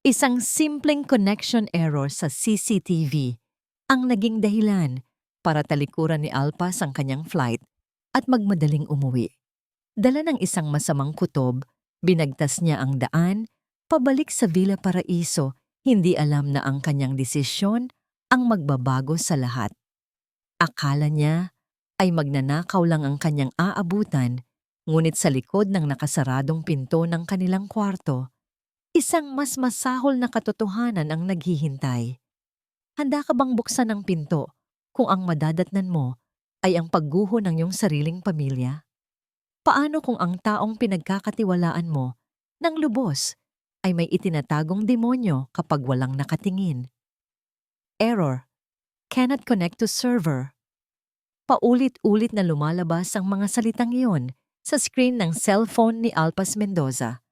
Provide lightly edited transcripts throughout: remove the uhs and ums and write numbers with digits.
Isang simpleng connection error sa CCTV ang naging dahilan para talikuran ni Alpas ang kanyang flight at magmadaling umuwi. Dala ng isang masamang kutob, binagtas niya ang daan, pabalik sa Villa Paraiso, hindi alam na ang kanyang desisyon ang magbabago sa lahat. Akala niya ay magnanakaw lang ang kanyang aabutan, ngunit sa likod ng nakasaradong pinto ng kanilang kwarto, isang mas masahol na katotohanan ang naghihintay. Handa ka bang buksan ang pinto kung ang madadatnan mo ay ang pagguho ng iyong sariling pamilya? Paano kung ang taong pinagkakatiwalaan mo ng lubos ay may itinatagong demonyo kapag walang nakatingin? Error. Cannot connect to server. Paulit-ulit na lumalabas ang mga salitang iyon sa screen ng cellphone ni Alpas Mendoza.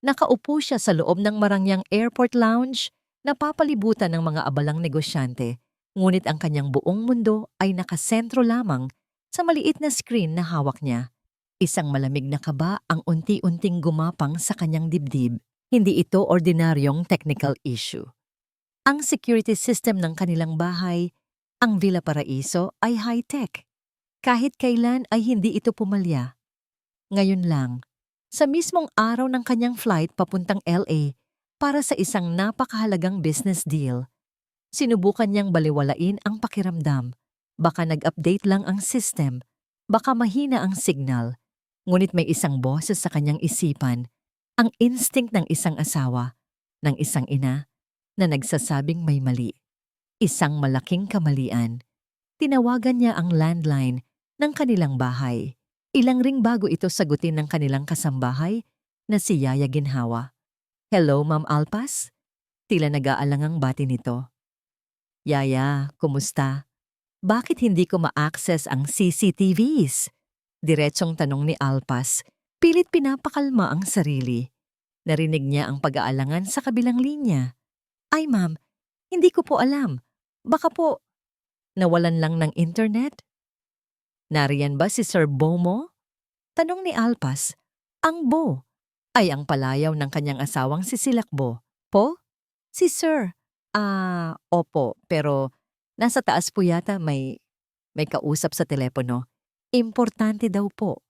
Nakaupo siya sa loob ng marangyang airport lounge, napapalibutan ng mga abalang negosyante, ngunit ang kanyang buong mundo ay nakasentro lamang sa maliit na screen na hawak niya. Isang malamig na kaba ang unti-unting gumapang sa kanyang dibdib. Hindi ito ordinaryong technical issue. Ang security system ng kanilang bahay, ang Villa Paraiso, ay high-tech. Kahit kailan ay hindi ito pumalya. Ngayon lang, sa mismong araw ng kanyang flight papuntang LA para sa isang napakahalagang business deal, sinubukan niyang baliwalain ang pakiramdam. Baka nag-update lang ang system, baka mahina ang signal. Ngunit may isang boses sa kanyang isipan, ang instinct ng isang asawa, ng isang ina, na nagsasabing may mali. Isang malaking kamalian. Tinawagan niya ang landline ng kanilang bahay. Ilang ring bago ito sagutin ng kanilang kasambahay na si Yaya Ginhawa. "Hello, Ma'am Alpas?" Tila nag-aalangang bati nito. "Yaya, kumusta? Bakit hindi ko ma-access ang CCTVs?" Diretsong tanong ni Alpas. Pilit pinapakalma ang sarili. Narinig niya ang pag-aalangan sa kabilang linya. "Ay ma'am, hindi ko po alam. Baka po nawalan lang ng internet?" "Nariyan ba si Sir Bo mo?" Tanong ni Alpas. Ang Bo ay ang palayaw ng kanyang asawang si Silakbo. "Po? Si Sir?" Opo, pero nasa taas po yata may kausap sa telepono. Importante daw po."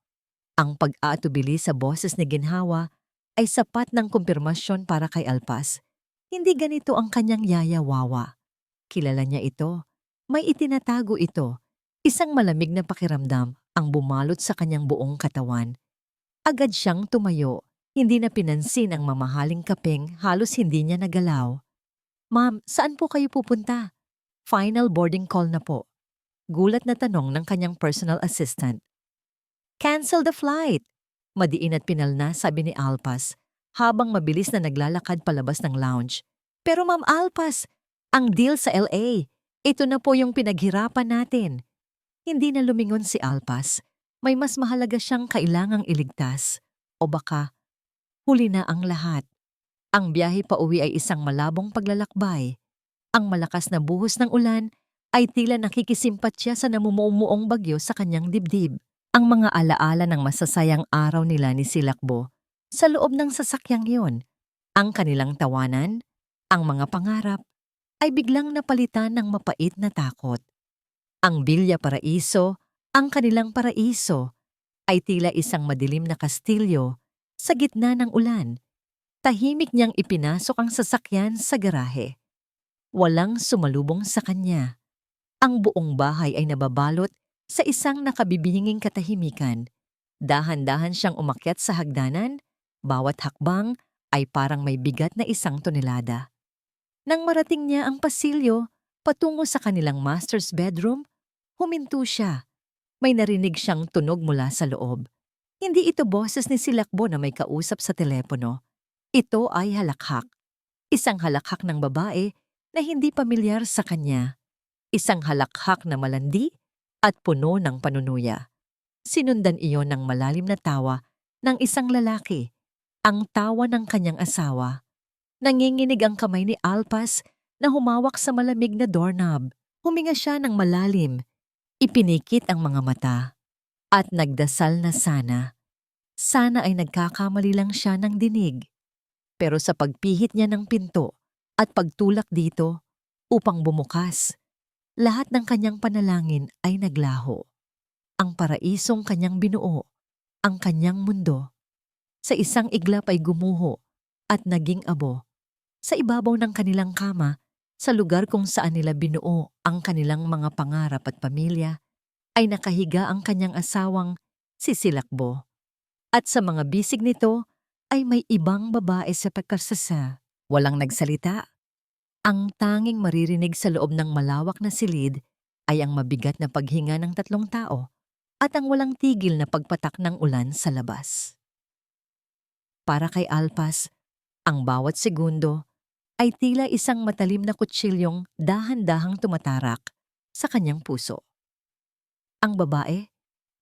Ang pag-aatubili sa boses ni Ginhawa ay sapat ng kumpirmasyon para kay Alpas. Hindi ganito ang kanyang yaya Wawa. Kilala niya ito. May itinatago ito. Isang malamig na pakiramdam ang bumalot sa kanyang buong katawan. Agad siyang tumayo. Hindi na pinansin ang mamahaling kapeng, halos hindi niya nagalaw. "Ma'am, saan po kayo pupunta?" "Final boarding call na po." Gulat na tanong ng kanyang personal assistant. "Cancel the flight!" Madiin at pinalna, sabi ni Alpas, habang mabilis na naglalakad palabas ng lounge. "Pero Ma'am Alpas, ang deal sa LA, ito na po yung pinaghirapan natin." Hindi na lumingon si Alpas. May mas mahalaga siyang kailangang iligtas. O baka, huli na ang lahat. Ang biyahe pa uwi ay isang malabong paglalakbay. Ang malakas na buhos ng ulan ay tila nakikisimpatya sa namumuong bagyo sa kanyang dibdib. Ang mga alaala ng masasayang araw nila ni Silakbo sa loob ng sasakyang yon, ang kanilang tawanan, ang mga pangarap, ay biglang napalitan ng mapait na takot. Ang Villa Paraiso, ang kanilang paraiso, ay tila isang madilim na kastilyo sa gitna ng ulan. Tahimik niyang ipinasok ang sasakyan sa garahe. Walang sumalubong sa kanya. Ang buong bahay ay nababalot sa isang nakabibinging katahimikan. Dahan-dahan siyang umakyat sa hagdanan, bawat hakbang ay parang may bigat na 1 tonelada. Nang marating niya ang pasilyo patungo sa kanilang master's bedroom, huminto siya. May narinig siyang tunog mula sa loob. Hindi ito boses ni Silakbo na may kausap sa telepono. Ito ay halakhak. Isang halakhak ng babae na hindi pamilyar sa kanya. Isang halakhak na malandi at puno ng panunuya. Sinundan iyon ng malalim na tawa ng isang lalaki, ang tawa ng kanyang asawa. Nanginginig ang kamay ni Alpas na humawak sa malamig na doorknob. Huminga siya ng malalim, ipinikit ang mga mata, at nagdasal na sana. Sana ay nagkakamali lang siya ng dinig. Pero sa pagpihit niya ng pinto at pagtulak dito upang bumukas, lahat ng kanyang panalangin ay naglaho. Ang paraisong kanyang binuo, ang kanyang mundo, sa isang iglap ay gumuho at naging abo. Sa ibabaw ng kanilang kama, sa lugar kung saan nila binuo ang kanilang mga pangarap at pamilya, ay nakahiga ang kanyang asawang si Silakbo. At sa mga bisig nito ay may ibang babae sa pagkarsasa. Walang nagsalita. Ang tanging maririnig sa loob ng malawak na silid ay ang mabigat na paghinga ng tatlong tao at ang walang tigil na pagpatak ng ulan sa labas. Para kay Alpas, ang bawat segundo ay tila isang matalim na kutsilyong dahan-dahang tumatarak sa kanyang puso. Ang babae,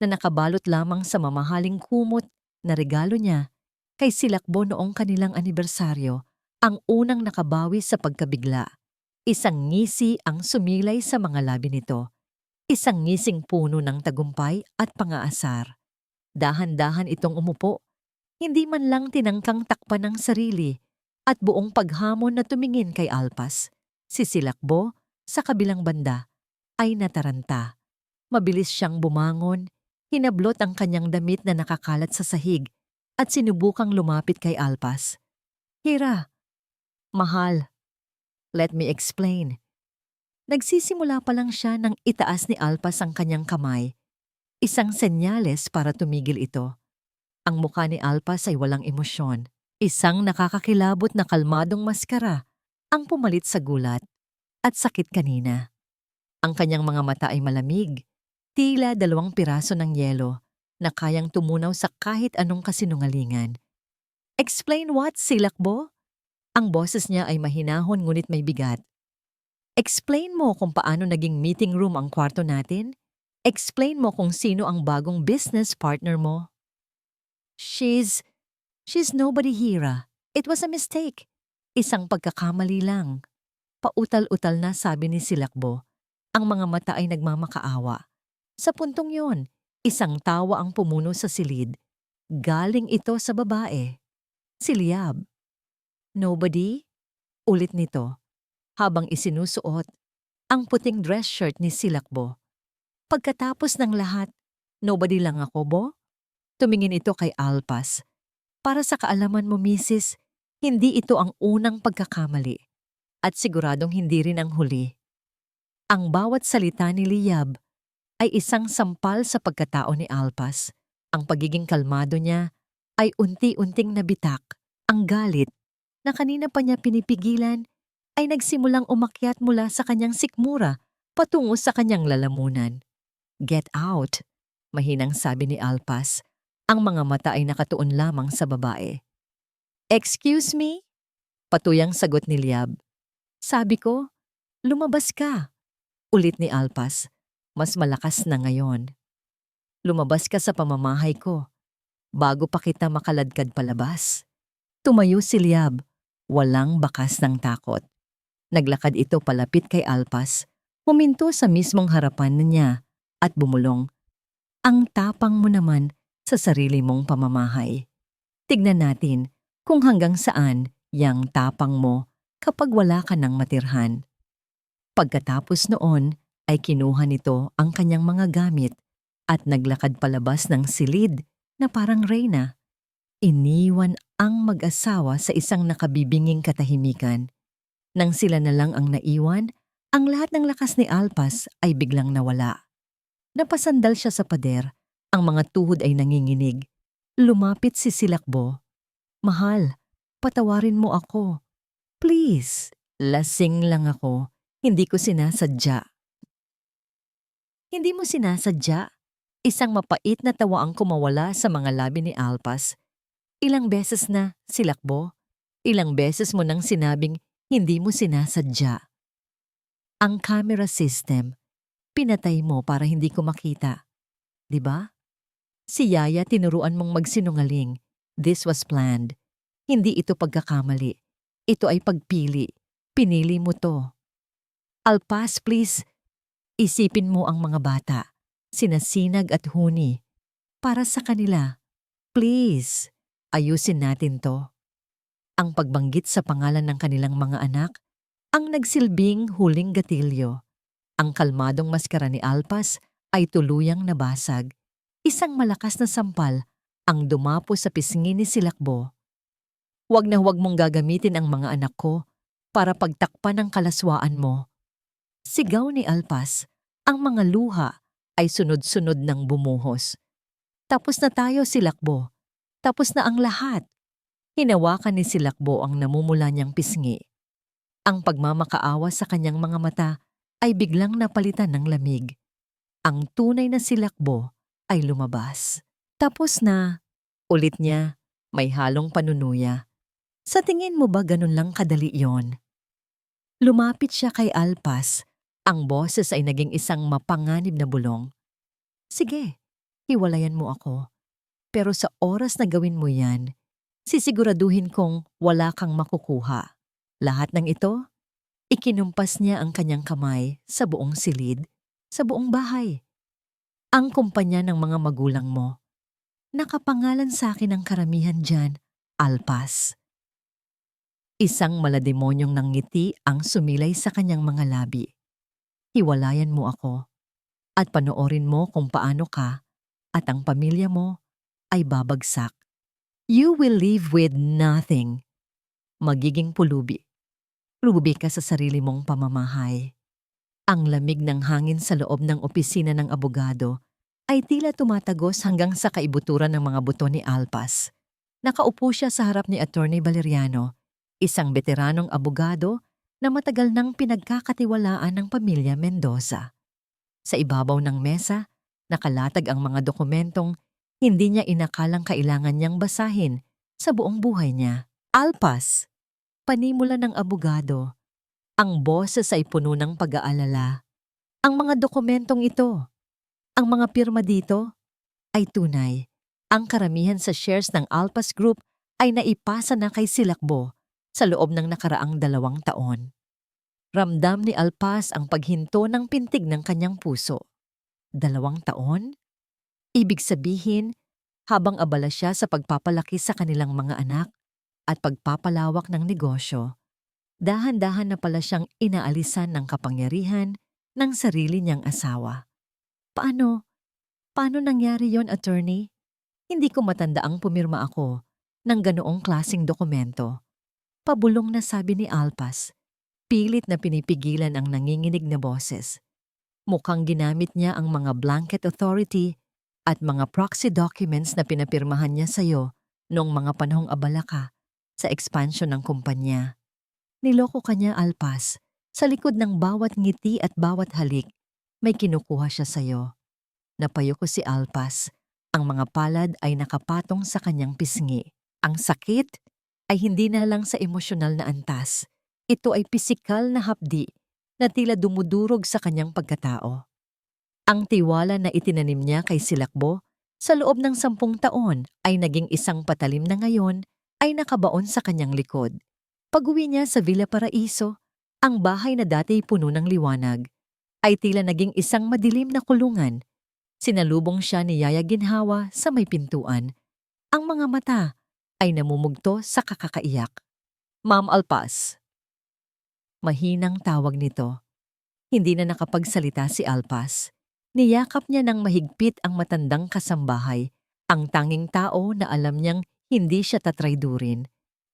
na nakabalot lamang sa mamahaling kumot na regalo niya kay Silakbo noong kanilang anibersaryo, ang unang nakabawi sa pagkabigla. Isang ngisi ang sumilay sa mga labi nito. Isang ngising puno ng tagumpay at pangaasar. Dahan-dahan itong umupo, hindi man lang tinangkang takpan ng sarili at buong paghamon na tumingin kay Alpas. Si Silakbo, sa kabilang banda, ay nataranta. Mabilis siyang bumangon, hinablot ang kanyang damit na nakakalat sa sahig at sinubukang lumapit kay Alpas. "Hira, mahal, let me explain." Nagsisimula pa lang siya nang itaas ni Alpas ang kanyang kamay. Isang senyales para tumigil ito. Ang mukha ni Alpas ay walang emosyon. Isang nakakakilabot na kalmadong maskara ang pumalit sa gulat at sakit kanina. Ang kanyang mga mata ay malamig, tila 2 piraso ng yelo na kayang tumunaw sa kahit anong kasinungalingan. "Explain what, Silakbo?" Ang boses niya ay mahinahon ngunit may bigat. "Explain mo kung paano naging meeting room ang kwarto natin? Explain mo kung sino ang bagong business partner mo." She's nobody, Hira. It was a mistake. Isang pagkakamali lang." Pautal-utal na sabi ni Silakbo. Ang mga mata ay nagmamakaawa. Sa puntong yon, isang tawa ang pumuno sa silid. Galing ito sa babae. Si Liab. "Nobody?" Ulit nito, habang isinusuot ang puting dress shirt ni Silakbo. Pagkatapos ng lahat, "Nobody lang ako, Bo?" Tumingin ito kay Alpas. "Para sa kaalaman mo, Mrs., hindi ito ang unang pagkakamali. At siguradong hindi rin ang huli." Ang bawat salita ni Liab ay isang sampal sa pagkatao ni Alpas. Ang pagiging kalmado niya ay unti-unting nabitak. Ang galit, na kanina pa niya pinipigilan, ay nagsimulang umakyat mula sa kanyang sikmura patungo sa kanyang lalamunan. "Get out," mahinang sabi ni Alpas. Ang mga mata ay nakatuon lamang sa babae. "Excuse me?" Patuyang sagot ni Liab. "Sabi ko, lumabas ka." Ulit ni Alpas, mas malakas na ngayon. "Lumabas ka sa pamamahay ko, bago pa kita makaladkad palabas." Tumayo si Liab, walang bakas ng takot. Naglakad ito palapit kay Alpas, huminto sa mismong harapan niya at bumulong. "Ang tapang mo naman sa sarili mong pamamahay. Tignan natin kung hanggang saan yang tapang mo kapag wala ka ng matirhan." Pagkatapos noon ay kinuha nito ang kanyang mga gamit at naglakad palabas ng silid na parang reyna. Iniwan ang mag-asawa sa isang nakabibinging katahimikan. Nang sila na lang ang naiwan, ang lahat ng lakas ni Alpas ay biglang nawala. Napasandal siya sa pader, ang mga tuhod ay nanginginig. Lumapit si Silakbo. "Mahal, patawarin mo ako. Please." "Lasing lang ako. Hindi ko sinasadya." "Hindi mo sinasadya?" Isang mapait na tawa ang kumawala sa mga labi ni Alpas. "Ilang beses na, Silakbo? Ilang beses mo nang sinabing hindi mo sinasadya?" "Ang camera system, pinatay mo para hindi ko makita. 'Di ba? Si Yaya tinuruan mong magsinungaling. This was planned. Hindi ito pagkakamali. Ito ay pagpili. Pinili mo to." "Alpas, please. Isipin mo ang mga bata. Sinasinag at huni. Para sa kanila. Please, ayusin natin to." Ang pagbanggit sa pangalan ng kanilang mga anak ang nagsilbing huling gatilyo. Ang kalmadong maskara ni Alpas ay tuluyang nabasag. Isang malakas na sampal ang dumapo sa pisngi ni Silakbo. Huwag na huwag mong gagamitin ang mga anak ko para pagtakpan ang kalaswaan mo. Sigaw ni Alpas, ang mga luha ay sunod-sunod ng bumuhos. Tapos na tayo, Silakbo. Tapos na ang lahat. Hinawakan ni Silakbo ang namumula niyang pisngi. Ang pagmamakaawa sa kanyang mga mata ay biglang napalitan ng lamig. Ang tunay na Silakbo ay lumabas. Tapos na, ulit niya, may halong panunuya. Sa tingin mo ba ganun lang kadali yon? Lumapit siya kay Alpas. Ang boses ay naging isang mapanganib na bulong. Sige, hiwalayan mo ako. Pero sa oras na gawin mo yan, sisiguraduhin kong wala kang makukuha. Lahat ng ito, ikinumpas niya ang kanyang kamay sa buong silid, sa buong bahay. Ang kumpanya ng mga magulang mo. Nakapangalan sa akin ang karamihan dyan, Alpas. Isang malademonyong nangngiti ang sumilay sa kanyang mga labi. Hiwalayan mo ako at panoorin mo kung paano ka at ang pamilya mo ay babagsak. You will live with nothing. Magiging pulubi. Lubi ka sa sarili mong pamamahay. Ang lamig ng hangin sa loob ng opisina ng abogado ay tila tumatagos hanggang sa kaibuturan ng mga buto ni Alpas. Nakaupo siya sa harap ni Attorney Valeriano, isang veteranong abogado na matagal nang pinagkakatiwalaan ng pamilya Mendoza. Sa ibabaw ng mesa, nakalatag ang mga dokumentong hindi niya inakalang kailangan niyang basahin sa buong buhay niya. Alpas, panimula ng abogado. Ang boses ay puno ng pag-aalala. Ang mga dokumentong ito, ang mga pirma dito, ay tunay. Ang karamihan sa shares ng Alpas Group ay naipasa na kay Silakbo sa loob ng nakaraang 2 taon. Ramdam ni Alpas ang paghinto ng pintig ng kanyang puso. 2 taon? Ibig sabihin, habang abala siya sa pagpapalaki sa kanilang mga anak at pagpapalawak ng negosyo, dahan-dahan na pala siyang inaalisan ng kapangyarihan ng sarili niyang asawa. Paano? Paano nangyari yon, attorney? Hindi ko matandaang pumirma ako ng ganoong klaseng dokumento. Pabulong na sabi ni Alpas. Pilit na pinipigilan ang nanginginig na boses. Mukhang ginamit niya ang mga blanket authority at mga proxy documents na pinapirmahan niya sa'yo noong mga panahong abala ka sa expansion ng kumpanya. Niloko ka niya, Alpas. Sa likod ng bawat ngiti at bawat halik, may kinukuha siya sa'yo. Napayo ko si Alpas. Ang mga palad ay nakapatong sa kanyang pisngi. Ang sakit ay hindi na lang sa emosyonal na antas. Ito ay pisikal na hapdi na tila dumudurog sa kanyang pagkatao. Ang tiwala na itinanim niya kay Silakbo sa loob ng 10 taon ay naging isang patalim na ngayon ay nakabaon sa kanyang likod. Pag-uwi niya sa Villa Paraiso, ang bahay na dati puno ng liwanag ay tila naging isang madilim na kulungan. Sinalubong siya ni Yaya Ginhawa sa may pintuan. Ang mga mata ay namumugto sa kakakaiyak. Ma'am Alpas. Mahinang tawag nito. Hindi na nakapagsalita si Alpas. Niyakap niya ng mahigpit ang matandang kasambahay, ang tanging tao na alam niyang hindi siya tatraydurin.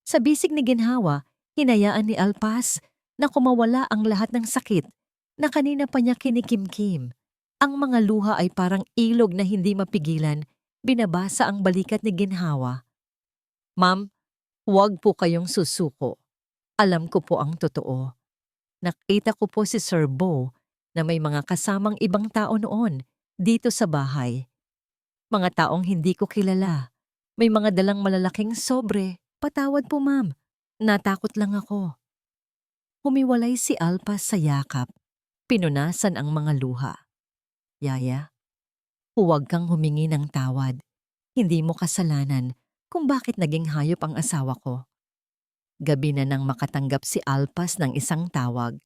Sa bisig ni Ginhawa, hinayaan ni Alpas na kumawala ang lahat ng sakit na kanina pa niya kinikimkim. Ang mga luha ay parang ilog na hindi mapigilan, binabasa ang balikat ni Ginhawa. Ma'am, huwag po kayong susuko. Alam ko po ang totoo. Nakita ko po si Sir Bo na may mga kasamang ibang tao noon dito sa bahay. Mga taong hindi ko kilala. May mga dalang malalaking sobre. Patawad po, ma'am. Natakot lang ako. Humiwalay si Alpas sa yakap. Pinunasan ang mga luha. Yaya, huwag kang humingi ng tawad. Hindi mo kasalanan kung bakit naging hayop ang asawa ko. Gabi na nang makatanggap si Alpas ng isang tawag.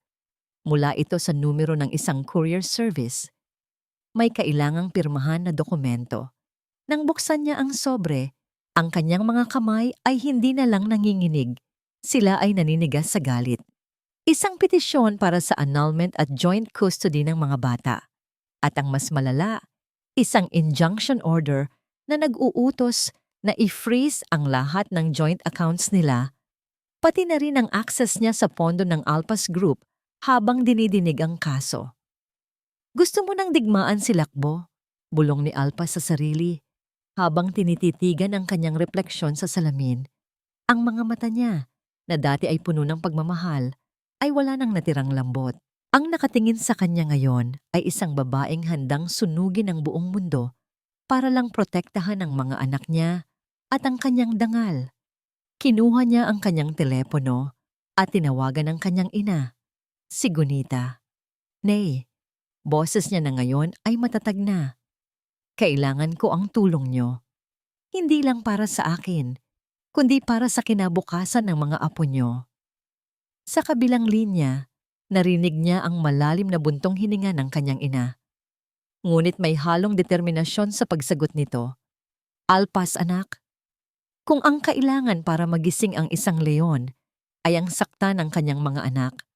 Mula ito sa numero ng isang courier service. May kailangang pirmahan na dokumento. Nang buksan niya ang sobre, ang kanyang mga kamay ay hindi na lang nanginginig. Sila ay naninigas sa galit. Isang petisyon para sa annulment at joint custody ng mga bata. At ang mas malala, isang injunction order na nag-uutos na i-freeze ang lahat ng joint accounts nila, pati na rin ang access niya sa pondo ng Alpas Group habang dinidinig ang kaso. Gusto mo nang digmaan si Lakbo? Bulong ni Alpas sa sarili habang tinititigan ang kanyang refleksyon sa salamin. Ang mga mata niya, na dati ay puno ng pagmamahal, ay wala nang natirang lambot. Ang nakatingin sa kanya ngayon ay isang babaeng handang sunugin ang buong mundo para lang protektahan ang mga anak niya at ang kanyang dangal. Kinuha niya ang kanyang telepono at tinawagan ang kanyang ina, si Gunita. Nay, boses niya na ngayon ay matatag na. Kailangan ko ang tulong niyo. Hindi lang para sa akin, kundi para sa kinabukasan ng mga apo niyo. Sa kabilang linya, narinig niya ang malalim na buntong hininga ng kanyang ina. Ngunit may halong determinasyon sa pagsagot nito. Alpas, anak. Kung ang kailangan para magising ang isang leon ay ang sakta ng kanyang mga anak,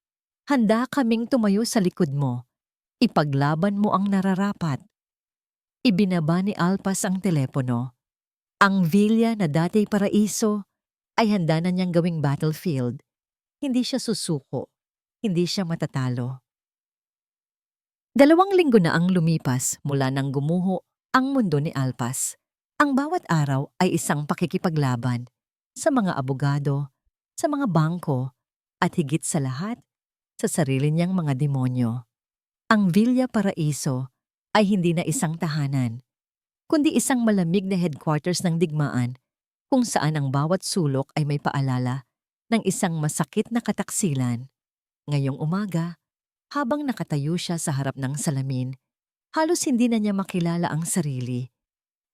handa kaming tumayo sa likod mo. Ipaglaban mo ang nararapat. Ibinaba ni Alpas ang telepono. Ang villa na dati paraiso ay handa na niyang gawing battlefield. Hindi siya susuko. Hindi siya matatalo. 2 linggo na ang lumipas mula nang gumuho ang mundo ni Alpas. Ang bawat araw ay isang pakikipaglaban sa mga abogado, sa mga bangko, at higit sa lahat, sa sarili niyang mga demonyo. Ang Villa Paraiso ay hindi na isang tahanan, kundi isang malamig na headquarters ng digmaan kung saan ang bawat sulok ay may paalala ng isang masakit na kataksilan. Ngayong umaga, habang nakatayo siya sa harap ng salamin, halos hindi na niya makilala ang sarili.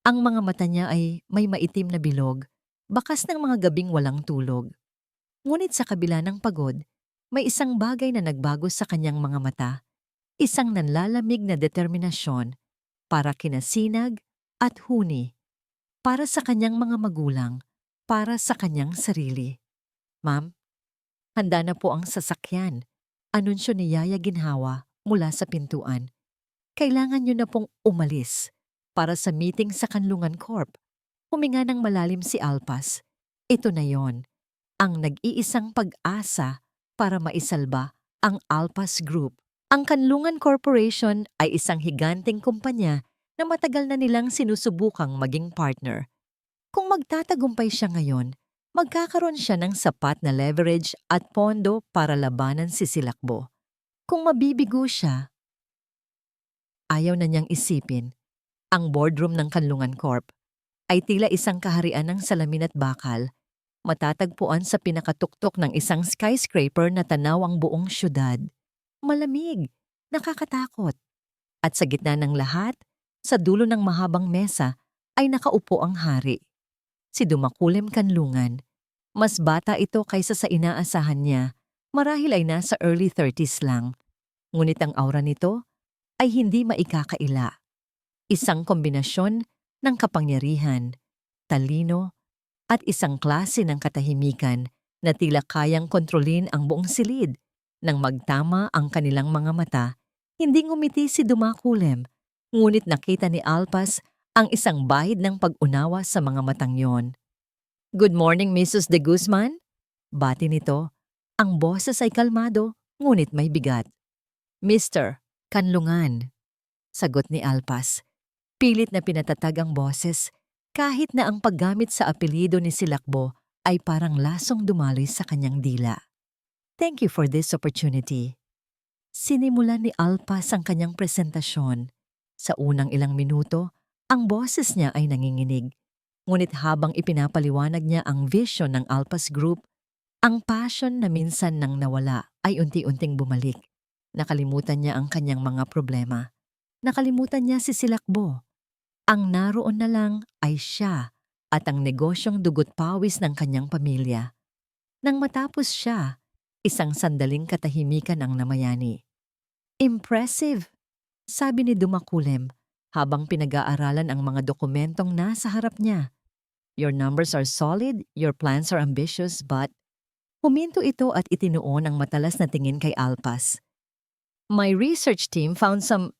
Ang mga mata niya ay may maitim na bilog, bakas ng mga gabing walang tulog. Ngunit sa kabila ng pagod, may isang bagay na nagbago sa kanyang mga mata, isang nanlalamig na determinasyon para kinasinag at huni, para sa kanyang mga magulang, para sa kanyang sarili. Ma'am, handa na po ang sasakyan. Anunsyo ni Yaya Ginhawa mula sa pintuan. Kailangan niyo na pong umalis para sa meeting sa Kanlungan Corp. Huminga ng malalim si Alpas. Ito na yon, ang nag-iisang pag-asa para maisalba ang Alpas Group. Ang Kanlungan Corporation ay isang higanting kumpanya na matagal na nilang sinusubukang maging partner. Kung magtatagumpay siya ngayon, magkakaroon siya ng sapat na leverage at pondo para labanan si Silakbo. Kung mabibigo siya, ayaw na niyang isipin. Ang boardroom ng Kanlungan Corp ay tila isang kaharian ng salamin at bakal, matatagpuan sa pinakatuktok ng isang skyscraper na tanaw ang buong syudad. Malamig, nakakatakot. At sa gitna ng lahat, sa dulo ng mahabang mesa, ay nakaupo ang hari. Si Dumakulem Kanlungan. Mas bata ito kaysa sa inaasahan niya, marahil ay nasa early 30s lang. Ngunit ang aura nito ay hindi maikakaila. Isang kombinasyon ng kapangyarihan, talino, at isang klase ng katahimikan na tila kayang kontrolin ang buong silid. Nang magtama ang kanilang mga mata, hindi ngumiti si Dumakulem, ngunit nakita ni Alpas ang isang bahid ng pag-unawa sa mga matang yon. Good morning, Mrs. De Guzman. Bati nito. Ang boses ay kalmado, ngunit may bigat. Mr. Kanlungan, sagot ni Alpas. Pilit na pinatatag ang boses, kahit na ang paggamit sa apelyido ni Silakbo ay parang lasong dumaloy sa kanyang dila. Thank you for this opportunity. Sinimulan ni Alpas ang kanyang presentasyon. Sa unang ilang minuto, ang boses niya ay nanginginig. Ngunit habang ipinapaliwanag niya ang vision ng Alpas Group, ang passion na minsan nang nawala ay unti-unting bumalik. Nakalimutan niya ang kanyang mga problema. Nakalimutan niya si Silakbo. Ang naroon na lang ay siya at ang negosyong dugot pawis ng kanyang pamilya. Nang matapos siya, isang sandaling katahimikan ang namayani. Impressive, sabi ni Dumakulem habang pinag-aaralan ang mga dokumentong nasa harap niya. Your numbers are solid, your plans are ambitious, but Huminto ito at itinuon ang matalas na tingin kay Alpas. My research team found some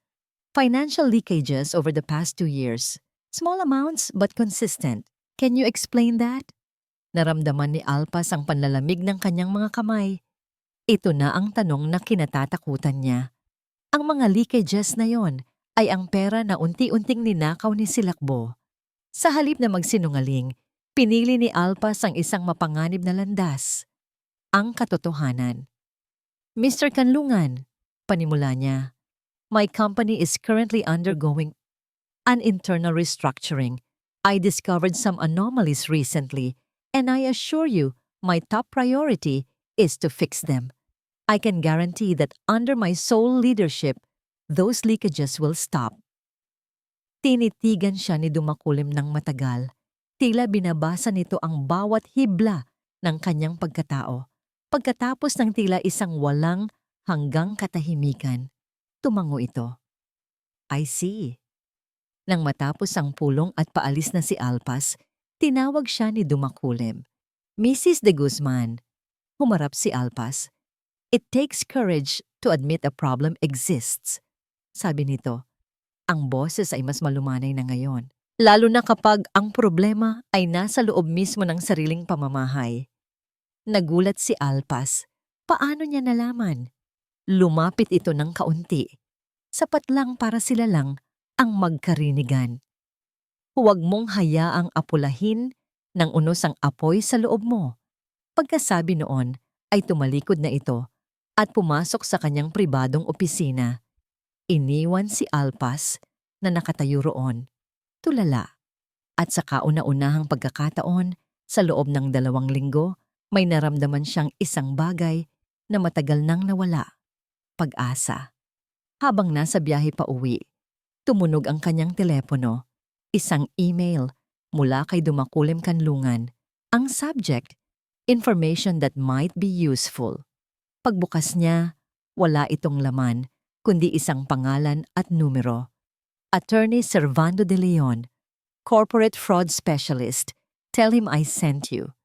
financial leakages over the past 2 years. Small amounts but consistent. Can you explain that? Naramdaman ni Alpas ang panlalamig ng kanyang mga kamay. Ito na ang tanong na kinatatakutan niya. Ang mga leakages na yon ay ang pera na unti-unting ninakaw ni Silakbo. Sa halip na magsinungaling, pinili ni Alpas ang isang mapanganib na landas. Ang katotohanan. Mr. Kanlungan, panimula niya, my company is currently undergoing an internal restructuring. I discovered some anomalies recently, and I assure you, my top priority is to fix them. I can guarantee that under my sole leadership, those leakages will stop. Tinitigan siya ni Dumakulim ng matagal. Tila binabasa nito ang bawat hibla ng kanyang pagkatao. Pagkatapos ng tila isang walang hanggang katahimikan, tumango ito. I see. Nang matapos ang pulong at paalis na si Alpas, tinawag siya ni Dumakulim. Mrs. de Guzman, humarap si Alpas. It takes courage to admit a problem exists. Sabi nito, ang boses ay mas malumanay na ngayon. Lalo na kapag ang problema ay nasa loob mismo ng sariling pamamahay. Nagulat si Alpas. Paano niya nalaman? Lumapit ito ng kaunti. Sapat lang para sila lang ang magkarinigan. Huwag mong hayaang apulahin ng unos ang apoy sa loob mo. Pagkasabi noon ay tumalikod na ito at pumasok sa kanyang pribadong opisina. Iniwan si Alpas na nakatayo roon, tulala. At sa kauna-unahang pagkakataon, sa loob ng 2 linggo, may naramdaman siyang isang bagay na matagal nang nawala. Pag-asa. Habang nasa biyahe pa uwi, tumunog ang kanyang telepono. Isang email mula kay Dumakulim Kanlungan. Ang subject, information that might be useful. Pagbukas niya, wala itong laman, kundi isang pangalan at numero. Attorney Servando de Leon, Corporate Fraud Specialist. Tell him I sent you.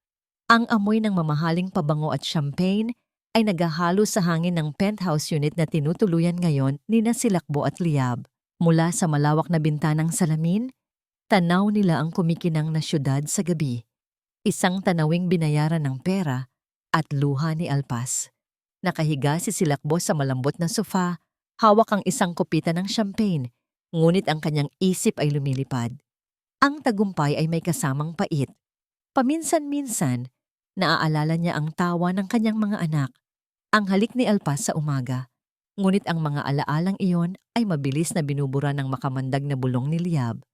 Ang amoy ng mamahaling pabango at champagne ay naghahalo sa hangin ng penthouse unit na tinutuluyan ngayon ni na Silakbo at Liab. Mula sa malawak na bintanang salamin, tanaw nila ang kumikinang na syudad sa gabi. Isang tanawing binayaran ng pera at luha ni Alpas. Nakahiga si Silakbo sa malambot na sofa, hawak ang isang kopita ng champagne, ngunit ang kanyang isip ay lumilipad. Ang tagumpay ay may kasamang pait. Paminsan-minsan, naaalala niya ang tawa ng kanyang mga anak, ang halik ni Alpas sa umaga. Ngunit ang mga alaalang iyon ay mabilis na binubura ng makamandag na bulong ni Liab.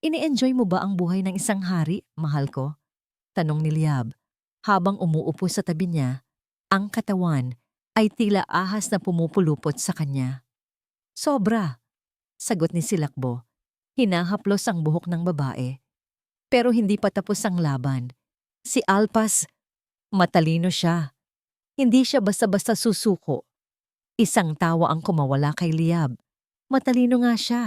Ini-enjoy mo ba ang buhay ng isang hari, mahal ko? Tanong ni Liab, habang umuupo sa tabi niya. Ang katawan ay tila ahas na pumupulupot sa kanya. Sobra, sagot ni Silakbo. Hinahaplos ang buhok ng babae. Pero hindi pa tapos ang laban. Si Alpas, matalino siya. Hindi siya basta-basta susuko. Isang tawa ang kumawala kay Liab. Matalino nga siya,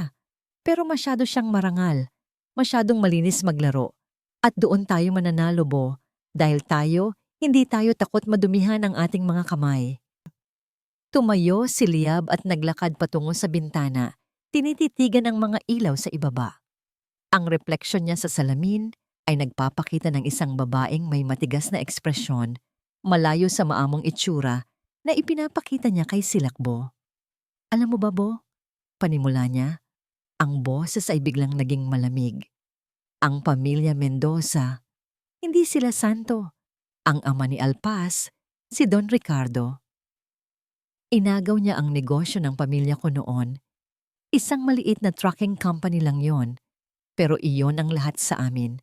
pero masyado siyang marangal. Masyadong malinis maglaro. At doon tayo mananalo, Bo, dahil hindi tayo takot madumihan ang ating mga kamay. Tumayo si Liab at naglakad patungo sa bintana, tinititigan ang mga ilaw sa ibaba. Ang refleksyon niya sa salamin ay nagpapakita ng isang babaeng may matigas na ekspresyon, malayo sa maamong itsura na ipinapakita niya kay Silakbo. Alam mo ba, Bo? Panimula niya. Ang boses ay biglang naging malamig. Ang pamilya Mendoza, hindi sila santo. Ang ama ni Alpas, si Don Ricardo. Inagaw niya ang negosyo ng pamilya ko noon. Isang maliit na trucking company lang yon, pero iyon ang lahat sa amin.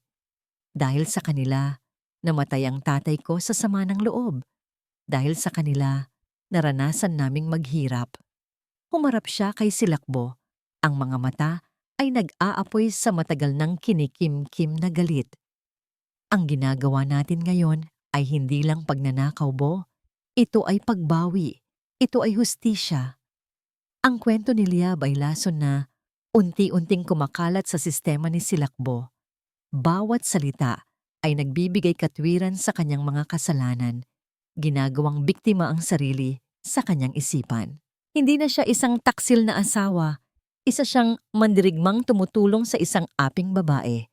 Dahil sa kanila, namatay ang tatay ko sa sama ng loob. Dahil sa kanila, naranasan naming maghirap. Humarap siya kay Silakbo. Ang mga mata ay nag-aapoy sa matagal ng kinikim-kim na galit. Ang ginagawa natin ngayon ay hindi lang pagnanakaw, Bo. Ito ay pagbawi. Ito ay hustisya. Ang kwento ni Liab ay lason na unti-unting kumakalat sa sistema ni Silakbo. Bawat salita ay nagbibigay katwiran sa kanyang mga kasalanan. ginagawang biktima ang sarili sa kanyang isipan. Hindi na siya isang taksil na asawa, isa siyang mandirigmang tumutulong sa isang aping babae.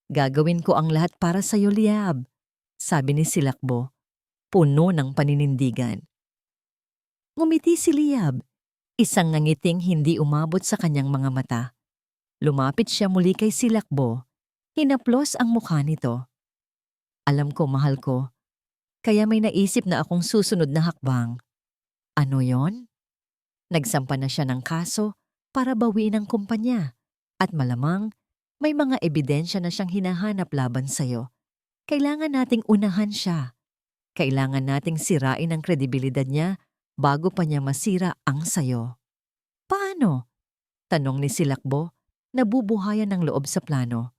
Gagawin ko ang lahat para sa iyo, Liab, sabi ni Silakbo, puno ng paninindigan. Ngumiti si Liab, isang ngangiting hindi umabot sa kanyang mga mata. Lumapit siya muli kay Silakbo, hinaplos ang mukha nito. Alam ko, mahal ko, kaya may naisip na akong susunod na hakbang. Ano yon? Nagsampa na siya ng kaso para bawiin ang kumpanya at malamang may mga ebidensya na siyang hinahanap laban sa'yo. Kailangan nating unahan siya. Kailangan nating sirain ang kredibilidad niya bago pa niya masira ang sayo. Paano? Tanong ni Silakbo, nabubuhayan ng loob sa plano.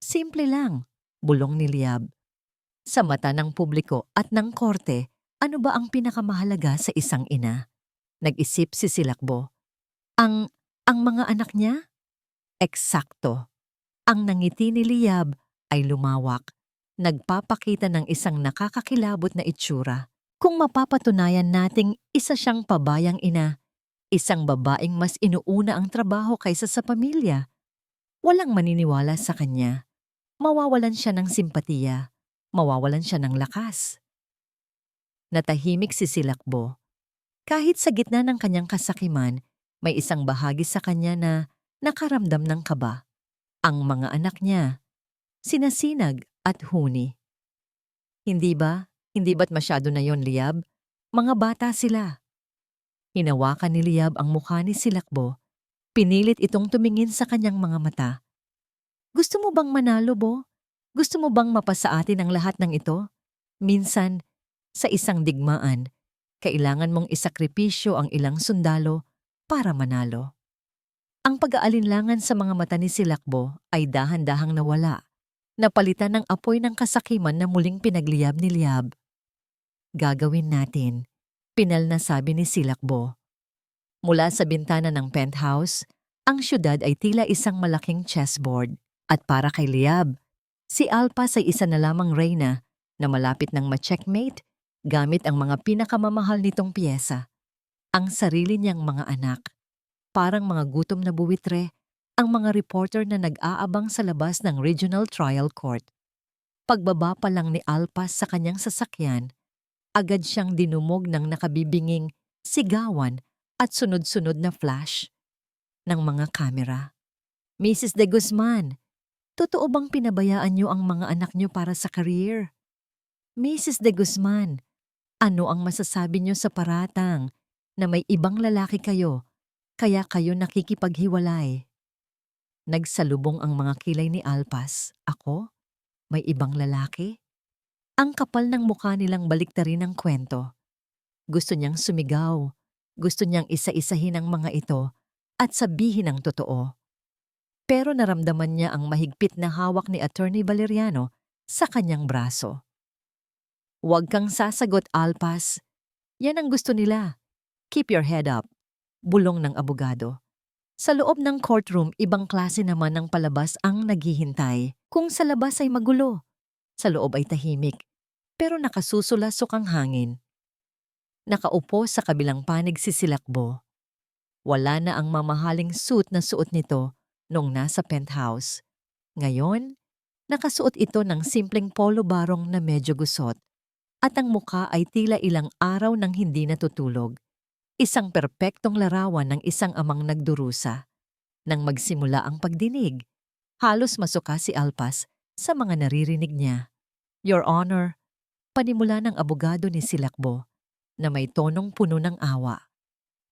Simple lang, bulong ni Liab. Sa mata ng publiko at ng korte, ano ba ang pinakamahalaga sa isang ina? Nag-isip si Silakbo. Ang mga anak niya? Eksakto. Ang nangiti ni Liab ay lumawak, nagpapakita ng isang nakakakilabot na itsura. Kung mapapatunayan nating isa siyang pabayang ina, isang babaeng mas inuuna ang trabaho kaysa sa pamilya, walang maniniwala sa kanya. Mawawalan siya ng simpatiya, mawawalan siya ng lakas. Natahimik si Silakbo. Kahit sa gitna ng kanyang kasakiman, may isang bahagi sa kanya na nakaramdam ng kaba. Ang mga anak niya, sina Sinag at Huni. Hindi ba? Hindi ba't masyado na yon, Liab? Mga bata sila. Hinawakan ni Liab ang mukha ni Silakbo. Pinilit itong tumingin sa kanyang mga mata. Gusto mo bang manalo, Bo? Gusto mo bang mapasa atin ang lahat ng ito? Minsan, sa isang digmaan, kailangan mong isakripisyo ang ilang sundalo para manalo. Ang pag-aalinlangan sa mga mata ni Silakbo ay dahan-dahang nawala, napalitan ng apoy ng kasakiman na muling pinagliyab ni Liab. Gagawin natin, pinal na sabi ni Silakbo. Mula sa bintana ng penthouse, ang syudad ay tila isang malaking chessboard at para kay Liab, si Alpas ay isa na lamang reyna na malapit ng ma-checkmate gamit ang mga pinakamamahal nitong piyesa, ang sarili niyang mga anak. Parang mga gutom na buwitre, ang mga reporter na nag-aabang sa labas ng Regional Trial Court. Pagbaba pa lang ni Alpas sa kanyang sasakyan, agad siyang dinumog ng nakabibinging sigawan at sunod-sunod na flash ng mga kamera. Mrs. De Guzman, totoo bang pinabayaan niyo ang mga anak niyo para sa career? Mrs. De Guzman, ano ang masasabi niyo sa paratang na may ibang lalaki kayo, kaya kayo nakikipaghiwalay? Nagsalubong ang mga kilay ni Alpas. Ako? May ibang lalaki? Ang kapal ng mukha nilang baliktarin ang kwento. Gusto niyang sumigaw. Gusto niyang isa-isahin ang mga ito at sabihin ang totoo. Pero naramdaman niya ang mahigpit na hawak ni Attorney Valeriano sa kanyang braso. Huwag kang sasagot, Alpas. Yan ang gusto nila. Keep your head up, bulong ng abogado. Sa loob ng courtroom, ibang klase naman ng palabas ang naghihintay. Kung sa labas ay magulo, sa loob ay tahimik, pero nakasusulasok ang hangin. Nakaupo sa kabilang panig si Silakbo. Wala na ang mamahaling suit na suot nito noong nasa penthouse. Ngayon, nakasuot ito ng simpleng polo barong na medyo gusot. At ang mukha ay tila ilang araw nang hindi natutulog. Isang perpektong larawan ng isang amang nagdurusa. Nang magsimula ang pagdinig, halos masuka si Alpas sa mga naririnig niya. Your Honor, panimula ng abogado ni Silakbo na may tonong puno ng awa.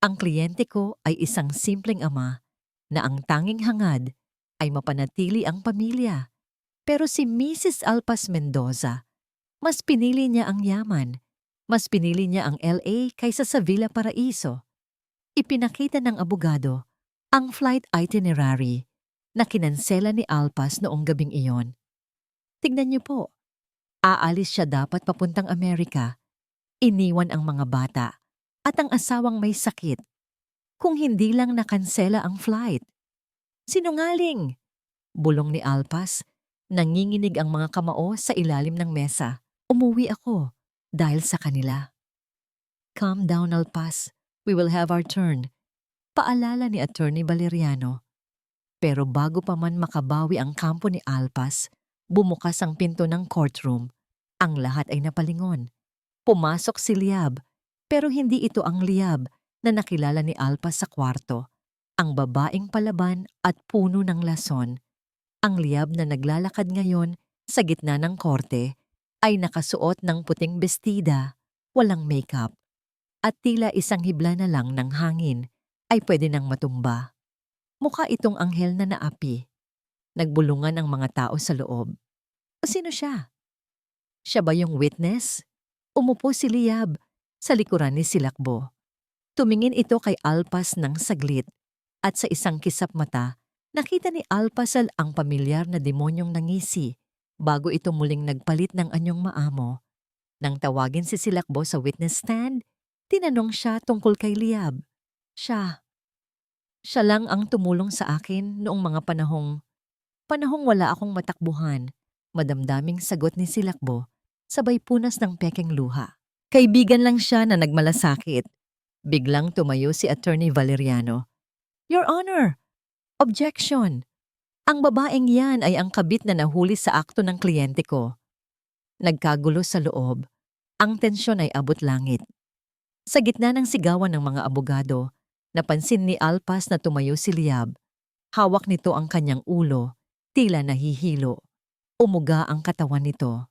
Ang kliyente ko ay isang simpleng ama na ang tanging hangad ay mapanatili ang pamilya. Pero si Mrs. Alpas Mendoza, mas pinili niya ang yaman. Mas pinili niya ang LA kaysa sa Villa Paraiso. Ipinakita ng abogado ang flight itinerary na kinansela ni Alpas noong gabing iyon. Tignan niyo po, aalis siya dapat papuntang Amerika. Iniwan ang mga bata at ang asawang may sakit. Kung hindi lang nakansela ang flight. Sinungaling! Bulong ni Alpas, nanginginig ang mga kamao sa ilalim ng mesa. Umuwi ako. dahil sa kanila. Calm down, Alpas. We will have our turn. Paalala ni Attorney Valeriano. Pero bago pa man makabawi ang kampo ni Alpas, bumukas ang pinto ng courtroom. Ang lahat ay napalingon. Pumasok si Liab, pero hindi ito ang Liab na nakilala ni Alpas sa kwarto. Ang babaeng palaban at puno ng lason. Ang Liab na naglalakad ngayon sa gitna ng korte ay nakasuot ng puting bestida, walang makeup, at tila isang hibla na lang ng hangin ay pwede nang matumba. Mukha itong anghel na naapi. Nagbulungan ang mga tao sa loob. O sino siya? Siya ba yung witness? Umupo si Liab sa likuran ni Silakbo. Tumingin ito kay Alpas ng saglit at sa isang kisap mata, nakita ni Alpas ang pamilyar na demonyong nangisi bago ito muling nagpalit ng anyong maamo. Nang tawagin si Silakbo sa witness stand, tinanong siya tungkol kay Liab. Siya lang ang tumulong sa akin noong mga panahong wala akong matakbuhan. Madamdaming sagot ni Silakbo, sabay punas ng pekeng luha. Kaibigan lang siya na nagmalasakit. Biglang tumayo si Attorney Valeriano. Your Honor! Objection! Ang babaeng yan ay ang kabit na nahuli sa akto ng kliyente ko. Nagkagulo sa loob. Ang tensyon ay abot langit. Sa gitna ng sigawan ng mga abogado, napansin ni Alpas na tumayo si Liab. Hawak nito ang kanyang ulo, tila nahihilo. Umuga ang katawan nito.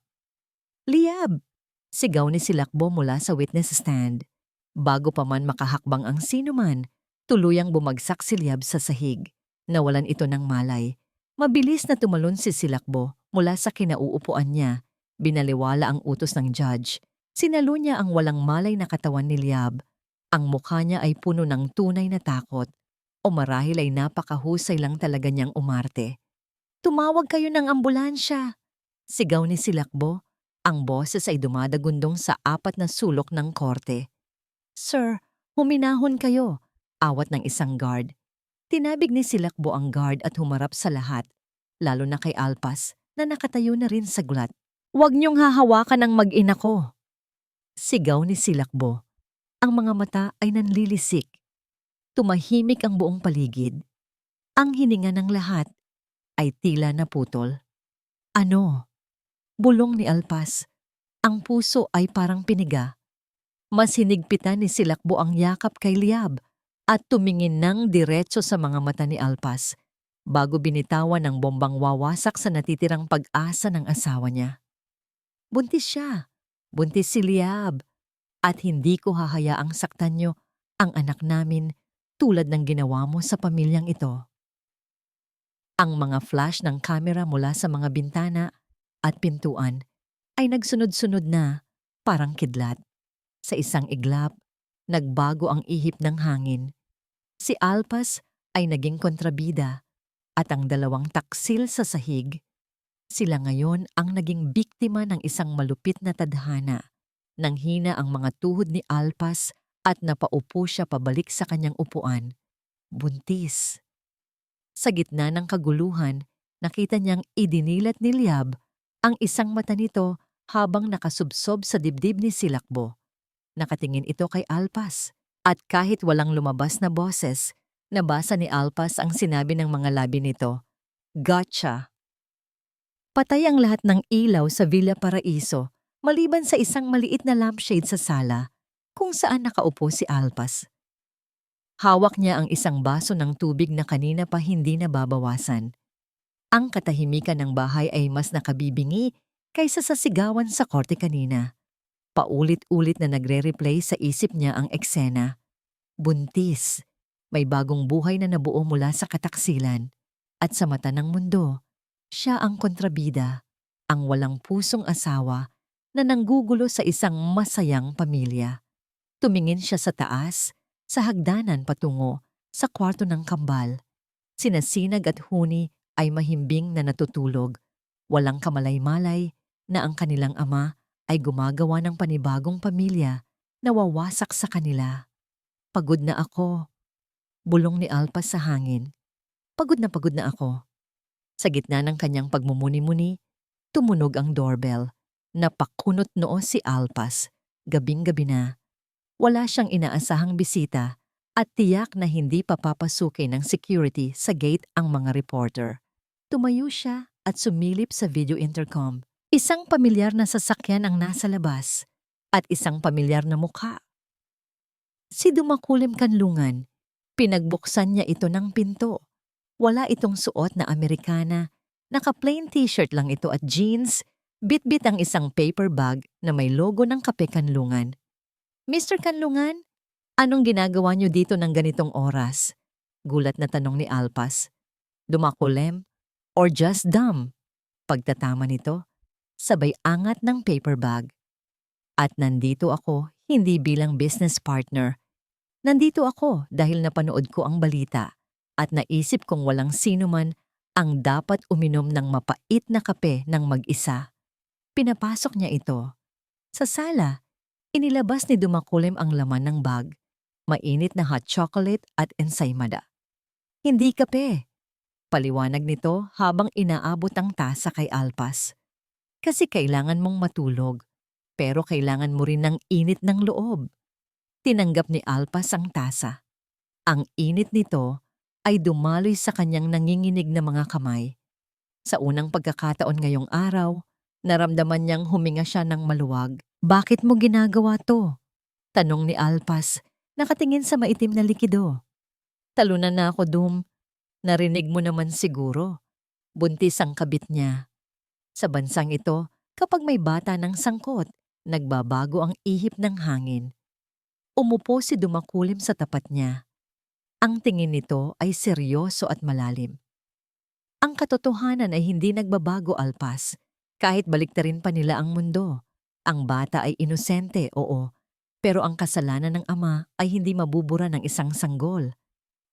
Liab! Sigaw ni Silakbo mula sa witness stand. Bago pa man makahakbang ang sinuman, tuluyang bumagsak si Liab sa sahig. Nawalan ito ng malay. Mabilis na tumalon si Silakbo mula sa kinauupuan niya. Binaliwala ang utos ng judge. Sinalo niya ang walang malay na katawan ni Liab. Ang mukha niya ay puno ng tunay na takot. O marahil ay napakahusay lang talaga niyang umarte. Tumawag kayo ng ambulansya! Sigaw ni Silakbo. Ang boses ay dumadagundong sa apat na sulok ng korte. Sir, huminahon kayo! Awat ng isang guard. Tinabig ni Silakbo ang guard at humarap sa lahat, lalo na kay Alpas na nakatayo na rin sa gulat. Huwag niyong hahawakan ang mag-ina ko! Sigaw ni Silakbo. Ang mga mata ay nanlilisik. Tumahimik ang buong paligid. Ang hininga ng lahat ay tila naputol. Ano? Bulong ni Alpas. Ang puso ay parang piniga. Mas hinigpitan ni Silakbo ang yakap kay Liab at tumingin ng diretso sa mga mata ni Alpas bago binitawan ng bombang wawasak sa natitirang pag-asa ng asawa niya. Buntis siya. Buntis si Liab. At hindi ko hahayaang saktan niyo ang anak namin tulad ng ginawa mo sa pamilyang ito. Ang mga flash ng kamera mula sa mga bintana at pintuan ay nagsunod-sunod na parang kidlat. Sa isang iglap, nagbago ang ihip ng hangin. Si Alpas ay naging kontrabida at ang dalawang taksil sa sahig, sila ngayon ang naging biktima ng isang malupit na tadhana. Nang hina ang mga tuhod ni Alpas at napaupo siya pabalik sa kanyang upuan. Buntis. Sa gitna ng kaguluhan, nakita niyang idinilat ni Liab ang isang mata nito habang nakasubsob sa dibdib ni Silakbo. Nakatingin ito kay Alpas at kahit walang lumabas na boses, nabasa ni Alpas ang sinabi ng mga labi nito. Gotcha! Patay ang lahat ng ilaw sa Villa Paraiso maliban sa isang maliit na lampshade sa sala kung saan nakaupo si Alpas. Hawak niya ang isang baso ng tubig na kanina pa hindi nababawasan. Ang katahimikan ng bahay ay mas nakabibingi kaysa sa sigawan sa korte kanina. Paulit-ulit na nagre-replay sa isip niya ang eksena. Buntis. May bagong buhay na nabuo mula sa kataksilan. At sa mata ng mundo, siya ang kontrabida, ang walang pusong asawa na nanggugulo sa isang masayang pamilya. Tumingin siya sa taas, sa hagdanan patungo sa kwarto ng kambal. Sina Sinag at Huni ay mahimbing na natutulog. Walang kamalay-malay na ang kanilang ama ay gumagawa ng panibagong pamilya na wawasak sa kanila. Pagod na ako. Bulong ni Alpas sa hangin. Pagod na ako. Sa gitna ng kanyang pagmumuni-muni, tumunog ang doorbell. Napakunot noo si Alpas. Gabing-gabi na. Wala siyang inaasahang bisita at tiyak na hindi papapasukin ng security sa gate ang mga reporter. Tumayo siya at sumilip sa video intercom. Isang pamilyar na sasakyan ang nasa labas at isang pamilyar na mukha. Si Dumakulim Kanlungan, pinagbuksan niya ito ng pinto. Wala itong suot na Amerikana, naka-plain t-shirt lang ito at jeans, bit-bit ang isang paper bag na may logo ng Kape Kanlungan. Mr. Kanlungan, anong ginagawa niyo dito ng ganitong oras? Gulat na tanong ni Alpas. Dumakulim or just dumb? Pagtatama nito, sabay angat ng paper bag. At nandito ako hindi bilang business partner. Nandito ako dahil napanood ko ang balita at naisip kong walang sino man ang dapat uminom ng mapait na kape ng mag-isa. Pinapasok niya ito. Sa sala, inilabas ni Dumakulim ang laman ng bag, mainit na hot chocolate at ensaymada. Hindi kape. Paliwanag nito habang inaabot ang tasa kay Alpas. Kasi kailangan mong matulog, pero kailangan mo rin ng init ng loob. Tinanggap ni Alpas ang tasa. Ang init nito ay dumaloy sa kanyang nanginginig na mga kamay. Sa unang pagkakataon ngayong araw, naramdaman niyang huminga siya ng maluwag. Bakit mo ginagawa to? Tanong ni Alpas, nakatingin sa maitim na likido. Talunan na ako, Dum. Narinig mo naman siguro. Buntis ang kabit niya. Sa bansang ito, kapag may bata ng sangkot, nagbabago ang ihip ng hangin. Umupo si Dumakulim sa tapat niya. Ang tingin nito ay seryoso at malalim. Ang katotohanan ay hindi nagbabago, Alpas. Kahit baliktarin pa nila ang mundo. Ang bata ay inosente, oo. Pero ang kasalanan ng ama ay hindi mabubura ng isang sanggol.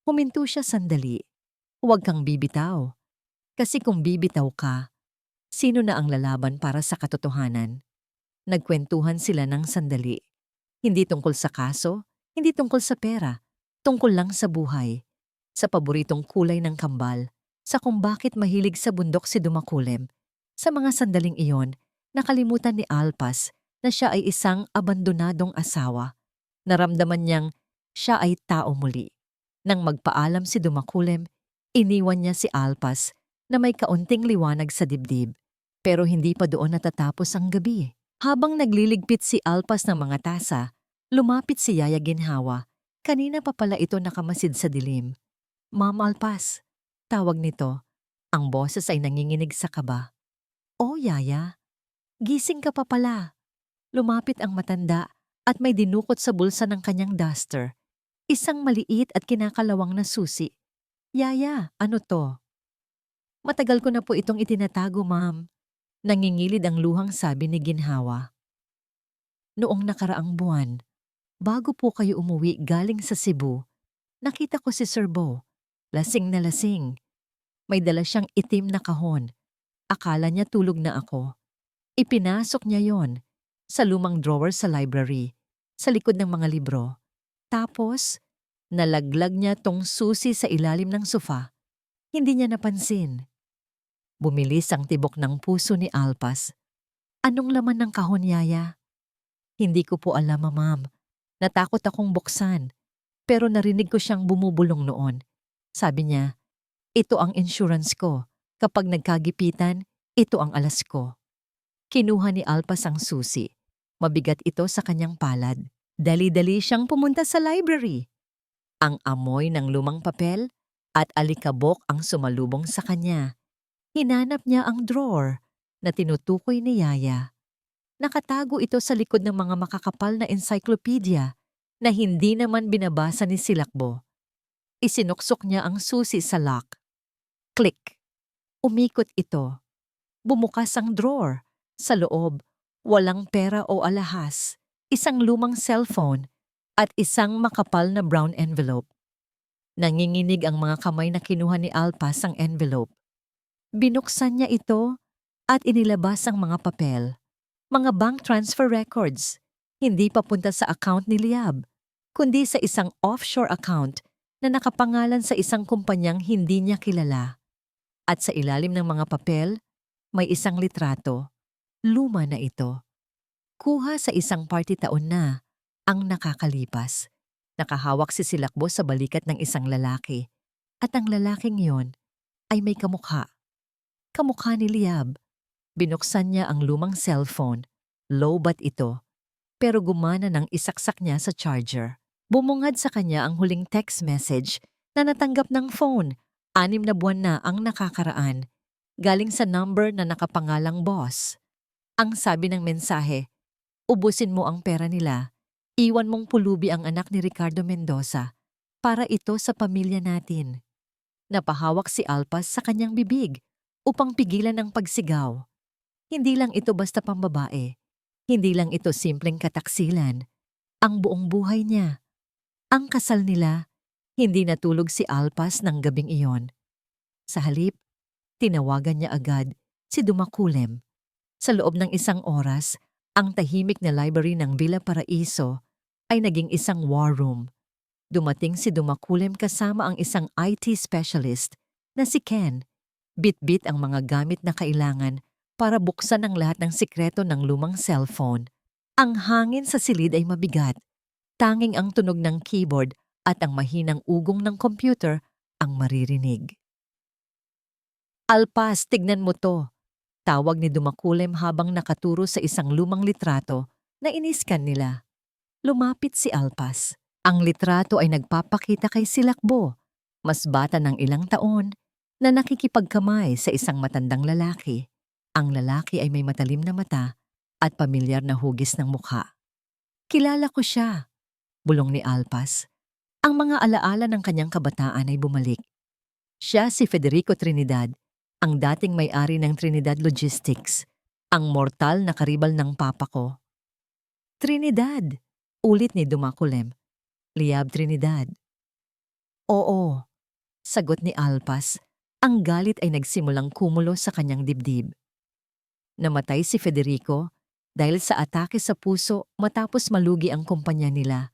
Huminto siya sandali. Huwag kang bibitaw. Kasi kung bibitaw ka, sino na ang lalaban para sa katotohanan? Nagkwentuhan sila ng sandali. Hindi tungkol sa kaso, hindi tungkol sa pera, tungkol lang sa buhay, sa paboritong kulay ng kambal, sa kung bakit mahilig sa bundok si Dumakulim. Sa mga sandaling iyon, nakalimutan ni Alpas na siya ay isang abandonadong asawa. Naramdaman niyang siya ay tao muli. Nang magpaalam si Dumakulim, iniwan niya si Alpas na may kaunting liwanag sa dibdib. Pero hindi pa doon natatapos ang gabi. Habang nagliligpit si Alpas ng mga tasa, lumapit si Yaya Ginhawa. Kanina pa pala ito nakamasid sa dilim. Ma'am Alpas, tawag nito. Ang boses ay nanginginig sa kaba. Oh, Yaya, gising ka pa pala. Lumapit ang matanda at may dinukot sa bulsa ng kanyang duster. Isang maliit at kinakalawang na susi. Yaya, ano to? Matagal ko na po itong itinatago, ma'am. Nangingilid ang luhang sabi ni Ginhawa. Noong nakaraang buwan, bago po kayo umuwi galing sa Cebu, nakita ko si Sir Bo. Lasing na lasing. May dala siyang itim na kahon. Akala niya tulog na ako. Ipinasok niya yon sa lumang drawer sa library, sa likod ng mga libro. Tapos, nalaglag niya tong susi sa ilalim ng sofa. Hindi niya napansin. Bumilis ang tibok ng puso ni Alpas. Anong laman ng kahon, Yaya? Hindi ko po alam, ma'am. Natakot akong buksan. Pero narinig ko siyang bumubulong noon. Sabi niya, ito ang insurance ko. Kapag nagkagipitan, ito ang alas ko. Kinuha ni Alpas ang susi. Mabigat ito sa kanyang palad. Dali-dali siyang pumunta sa library. Ang amoy ng lumang papel at alikabok ang sumalubong sa kanya. Hinanap niya ang drawer na tinutukoy ni Yaya. Nakatago ito sa likod ng mga makakapal na encyclopedia na hindi naman binabasa ni Silakbo. Isinuksok niya ang susi sa lock. Click! Umikot ito. Bumukas ang drawer. Sa loob, walang pera o alahas, isang lumang cellphone at isang makapal na brown envelope. Nanginginig ang mga kamay na kinuha ni Alpas ang envelope. Binuksan niya ito at inilabas ang mga papel. Mga bank transfer records, hindi papunta sa account ni Liab, kundi sa isang offshore account na nakapangalan sa isang kumpanyang hindi niya kilala. At sa ilalim ng mga papel, may isang litrato. Luma na ito. Kuha sa isang party taon na ang nakakalipas. Nakahawak si Silakbo sa balikat ng isang lalaki. At ang lalaking yon ay may kamukha. Kamukha ni Liab. Binuksan niya ang lumang cellphone. Lowbat ito. Pero gumana nang isaksak niya sa charger. Bumungad sa kanya ang huling text message na natanggap ng phone. 6 na buwan na ang nakakaraan. Galing sa number na nakapangalang boss. Ang sabi ng mensahe, ubusin mo ang pera nila. Iwan mong pulubi ang anak ni Ricardo Mendoza para ito sa pamilya natin. Napahawak si Alpas sa kanyang bibig upang pigilan ang pagsigaw. Hindi lang ito basta pambabae. Hindi lang ito simpleng kataksilan. Ang buong buhay niya. Ang kasal nila, hindi natulog si Alpas ng gabing iyon. Sa halip, tinawagan niya agad si Dumakulem. Sa loob ng 1 oras, ang tahimik na library ng Villa Paraiso ay naging isang war room. Dumating si Dumakulem kasama ang isang IT specialist na si Ken. Bit-bit ang mga gamit na kailangan para buksan ang lahat ng sikreto ng lumang cellphone. Ang hangin sa silid ay mabigat. Tanging ang tunog ng keyboard at ang mahinang ugong ng computer ang maririnig. Alpas, tignan mo to. Tawag ni Dumakulem habang nakaturo sa isang lumang litrato na iniskan nila. Lumapit si Alpas. Ang litrato ay nagpapakita kay Silakbo, mas bata ng ilang taon, na nakikipagkamay sa isang matandang lalaki. Ang lalaki ay may matalim na mata at pamilyar na hugis ng mukha. Kilala ko siya, bulong ni Alpas. Ang mga alaala ng kanyang kabataan ay bumalik. Siya si Federico Trinidad, ang dating may-ari ng Trinidad Logistics, ang mortal na karibal ng papa ko. Trinidad, ulit ni Dumakulem. Liab Trinidad. Oo, sagot ni Alpas. Ang galit ay nagsimulang kumulo sa kanyang dibdib. Namatay si Federico dahil sa atake sa puso matapos malugi ang kumpanya nila.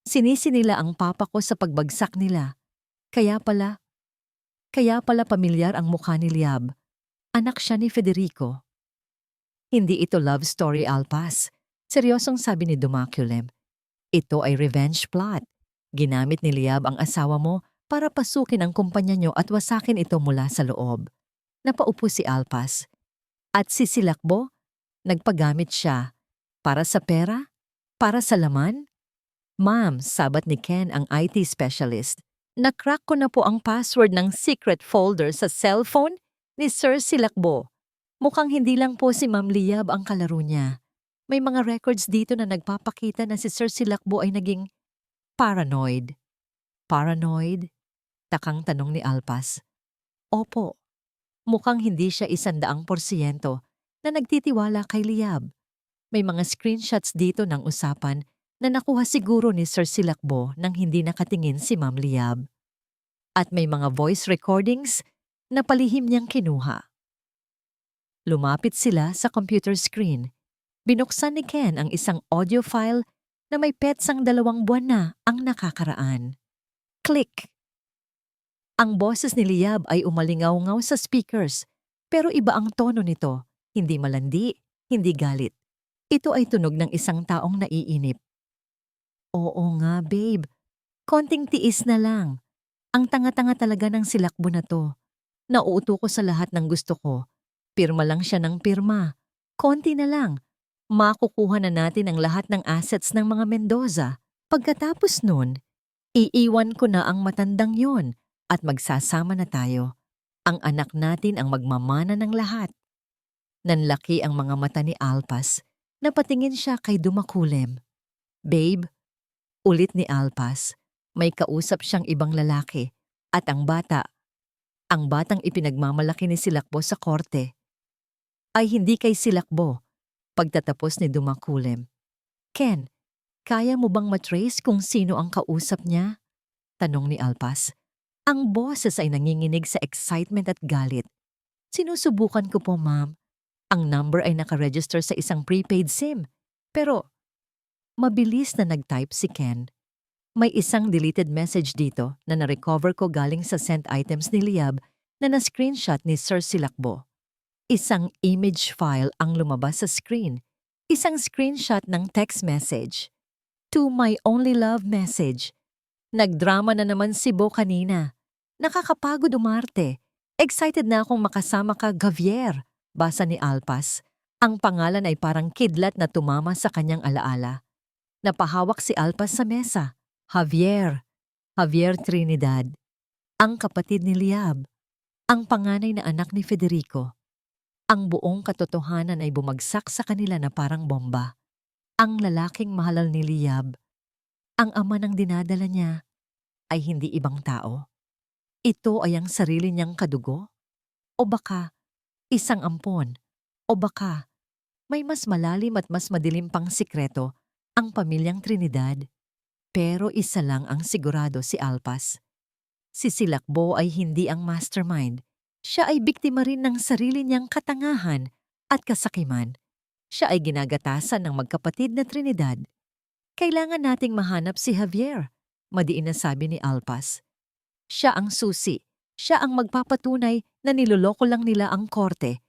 Sinisi nila ang papa ko sa pagbagsak nila. Kaya pala pamilyar ang mukha ni Liab. Anak siya ni Federico. Hindi ito love story, Alpas. Seryosong sabi ni Dumakulem. Ito ay revenge plot. Ginamit ni Liab ang asawa mo para pasukin ang kumpanya nyo at wasakin ito mula sa loob. Napaupo si Alpas. At si Silakbo, nagpagamit siya. Para sa pera? Para sa laman? Ma'am, sabat ni Ken ang IT specialist. Nakrack ko na po ang password ng secret folder sa cellphone ni Sir Silakbo. Mukhang hindi lang po si Ma'am Liab ang kalaro niya. May mga records dito na nagpapakita na si Sir Silakbo ay naging paranoid. Paranoid? Takang tanong ni Alpas. Opo, mukhang hindi siya 100% na nagtitiwala kay Liab. May mga screenshots dito ng usapan na nakuha siguro ni Sir Silakbo nang hindi nakatingin si Ma'am Liab. At may mga voice recordings na palihim niyang kinuha. Lumapit sila sa computer screen. Binuksan ni Ken ang isang audio file na may petsang 2 buwan na ang nakakaraan. Click! Ang boses ni Liab ay umalingaw-ngaw sa speakers, pero iba ang tono nito, hindi malandi, hindi galit. Ito ay tunog ng isang taong naiinip. Oo nga, babe. Konting tiis na lang. Ang tanga-tanga talaga ng Silakbo na to. Nauuto ko sa lahat ng gusto ko. Pirma lang siya ng pirma. Konti na lang. Makukuha na natin ang lahat ng assets ng mga Mendoza. Pagkatapos nun, iiwan ko na ang matandang yon at magsasama na tayo. Ang anak natin ang magmamana ng lahat. Nanlaki ang mga mata ni Alpas. Napatingin siya kay Dumakulem. Babe, ulit ni Alpas, may kausap siyang ibang lalaki at ang batang ipinagmamalaki ni Silakbo sa korte, ay hindi kay Silakbo. Pagtatapos ni Dumakulem. Ken, kaya mo bang matrace kung sino ang kausap niya? Tanong ni Alpas. Ang boses ay nanginginig sa excitement at galit. Sinusubukan ko po, ma'am. Ang number ay nakaregister sa isang prepaid SIM. Pero mabilis na nag-type si Ken. May isang deleted message dito na na-recover ko galing sa sent items ni Liab na na-screenshot ni Sir Silakbo. Isang image file ang lumabas sa screen. Isang screenshot ng text message. To my only love message. Nagdrama na naman si Bo kanina. Nakakapagod umarte. Excited na akong makasama ka, Javier. Basa ni Alpas. Ang pangalan ay parang kidlat na tumama sa kanyang alaala. Napahawak si Alpas sa mesa. Javier. Javier Trinidad. Ang kapatid ni Liab. Ang panganay na anak ni Federico. Ang buong katotohanan ay bumagsak sa kanila na parang bomba. Ang lalaking mahalal ni Liab, ang ama ng dinadala niya, ay hindi ibang tao. Ito ay ang sarili niyang kadugo? O baka isang ampon? O baka may mas malalim at mas madilim pang sikreto ang pamilyang Trinidad? Pero isa lang ang sigurado si Alpas. Si Silakbo ay hindi ang mastermind. Siya ay biktima rin ng sarili niyang katangahan at kasakiman. Siya ay ginagatasan ng magkapatid na Trinidad. Kailangan nating mahanap si Javier, madiin na sabi ni Alpas. Siya ang susi. Siya ang magpapatunay na niloloko lang nila ang korte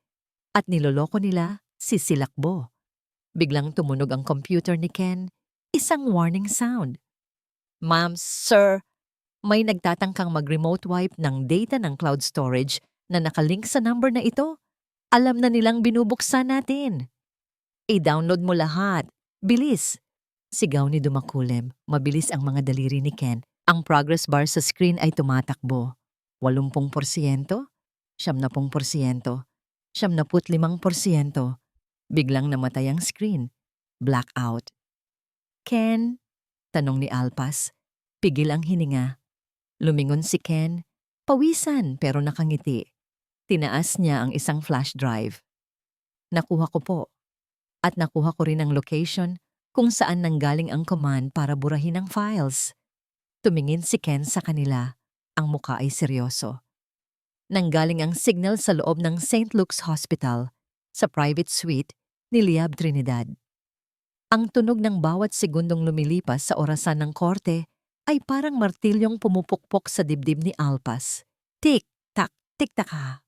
at niloloko nila si Silakbo. Biglang tumunog ang computer ni Ken, isang warning sound. Ma'am, sir, may nagtatangkang mag-remote wipe ng data ng cloud storage na nakalink sa number na ito. Alam na nilang binubuksan natin. I-download mo lahat. Bilis! Sigaw ni Dumakulem. Mabilis ang mga daliri ni Ken. Ang progress bar sa screen ay tumatakbo. 80%, 70%, 75%. Biglang namatay ang screen. Blackout. Ken? Tanong ni Alpas. Pigil ang hininga. Lumingon si Ken. Pawisan pero nakangiti. Tinaas niya ang isang flash drive. Nakuha ko po. At nakuha ko rin ang location kung saan nanggaling ang command para burahin ang files. Tumingin si Ken sa kanila. Ang muka ay seryoso. Nanggaling ang signal sa loob ng St. Luke's Hospital, sa private suite ni Liab Trinidad. Ang tunog ng bawat segundong lumilipas sa orasan ng korte ay parang martilyong pumupukpok sa dibdib ni Alpas. Tik-tak, tik-tak ha.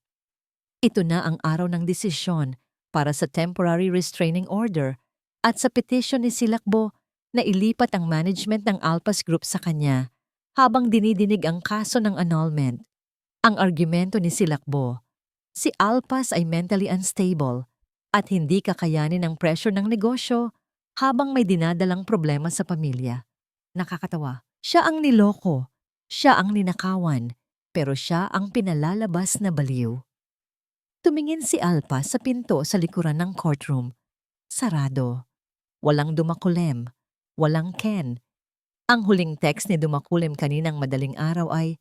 Ito na ang araw ng desisyon para sa temporary restraining order at sa petition ni Silakbo na ilipat ang management ng Alpas Group sa kanya habang dinidinig ang kaso ng annulment. Ang argumento ni Silakbo, si Alpas ay mentally unstable at hindi kakayanin ang pressure ng negosyo habang may dinadalang problema sa pamilya. Nakakatawa. Siya ang niloko, siya ang ninakawan, pero siya ang pinalalabas na baliw. Tumingin si Alpas sa pinto sa likuran ng courtroom. Sarado. Walang Dumakulem. Walang Ken. Ang huling text ni Dumakulem kaninang madaling araw ay,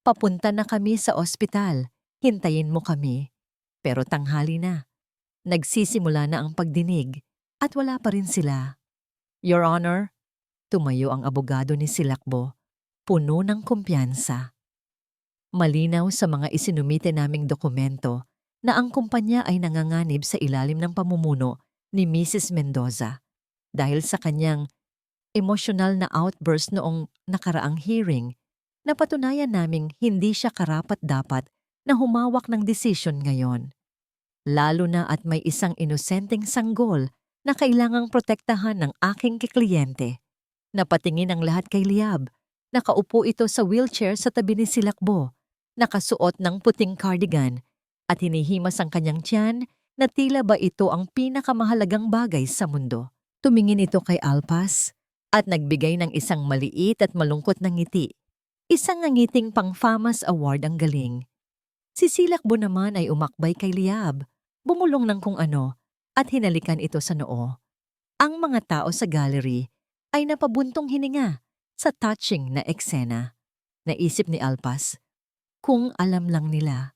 "Papunta na kami sa ospital. Hintayin mo kami." Pero tanghali na. Nagsisimula na ang pagdinig at wala pa rin sila. Your Honor, tumayo ang abogado ni Silakbo, puno ng kumpiyansa. Malinaw sa mga isinumite naming dokumento na ang kumpanya ay nanganganib sa ilalim ng pamumuno ni Mrs. Mendoza dahil sa kanyang emosyonal na outburst noong nakaraang hearing. Napatunayan naming hindi siya karapat-dapat na humawak ng desisyon ngayon. Lalo na at may isang inosenteng sanggol na kailangang protektahan ng aking kikliyente. Napatingin ang lahat kay Liab. Nakaupo ito sa wheelchair sa tabi ni Silakbo, nakasuot ng puting cardigan at hinihimas ang kanyang tiyan na tila ba ito ang pinakamahalagang bagay sa mundo. Tumingin ito kay Alpas at nagbigay ng isang maliit at malungkot na ngiti. Isang ngiting pang-FAMAS Award ang galing. Si Silakbo naman ay umakbay kay Liab, bumulong ng kung ano at hinalikan ito sa noo. Ang mga tao sa gallery ay napabuntong hininga sa touching na eksena. Naisip ni Alpas, kung alam lang nila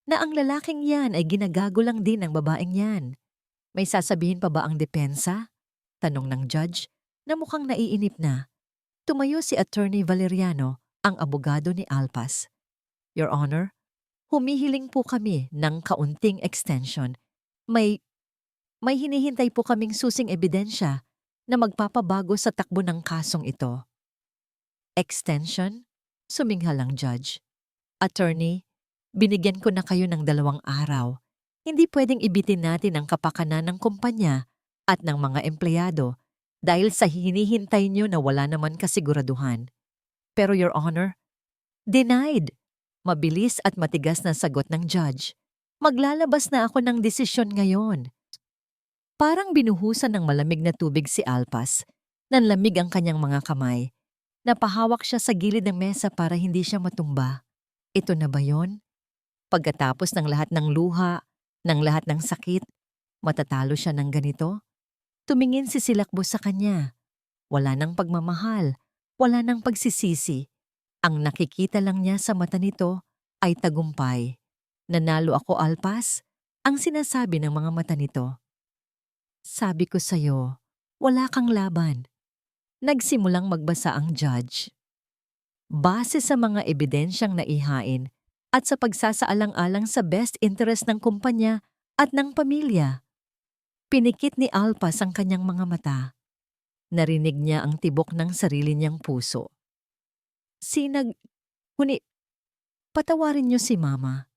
na ang lalaking yan ay ginagago lang din ng babaeng yan. May sasabihin pa ba ang depensa? Tanong ng judge na mukhang naiinip na. Tumayo si Attorney Valeriano, ang abogado ni Alpas. Your Honor, humihiling po kami ng kaunting extension. May hinihintay po kaming susing ebidensya na magpapabago sa takbo ng kasong ito. Extension? Suminghal ang judge. Attorney, binigyan ko na kayo ng 2 araw. Hindi pwedeng ibitin natin ang kapakanan ng kumpanya at ng mga empleyado dahil sa hinihintay nyo na wala naman kasiguraduhan. Pero Your Honor, denied. Mabilis at matigas na sagot ng judge. Maglalabas na ako ng desisyon ngayon. Parang binuhusan ng malamig na tubig si Alpas. Nanlamig ang kanyang mga kamay. Napahawak siya sa gilid ng mesa para hindi siya matumba. Ito na ba yon? Pagkatapos ng lahat ng luha, ng lahat ng sakit, matatalo siya ng ganito? Tumingin si Silakbo sa kanya. Wala nang pagmamahal, wala nang pagsisisi. Ang nakikita lang niya sa mata nito ay tagumpay. Nanalo ako, Alpas, ang sinasabi ng mga mata nito. Sabi ko sa'yo, wala kang laban. Nagsimulang magbasa ang judge. Base sa mga ebidensyang naihain at sa pagsasaalang-alang sa best interest ng kumpanya at ng pamilya, pinikit ni Alpas ang kanyang mga mata. Narinig niya ang tibok ng sarili niyang puso. Patawarin niyo si Mama.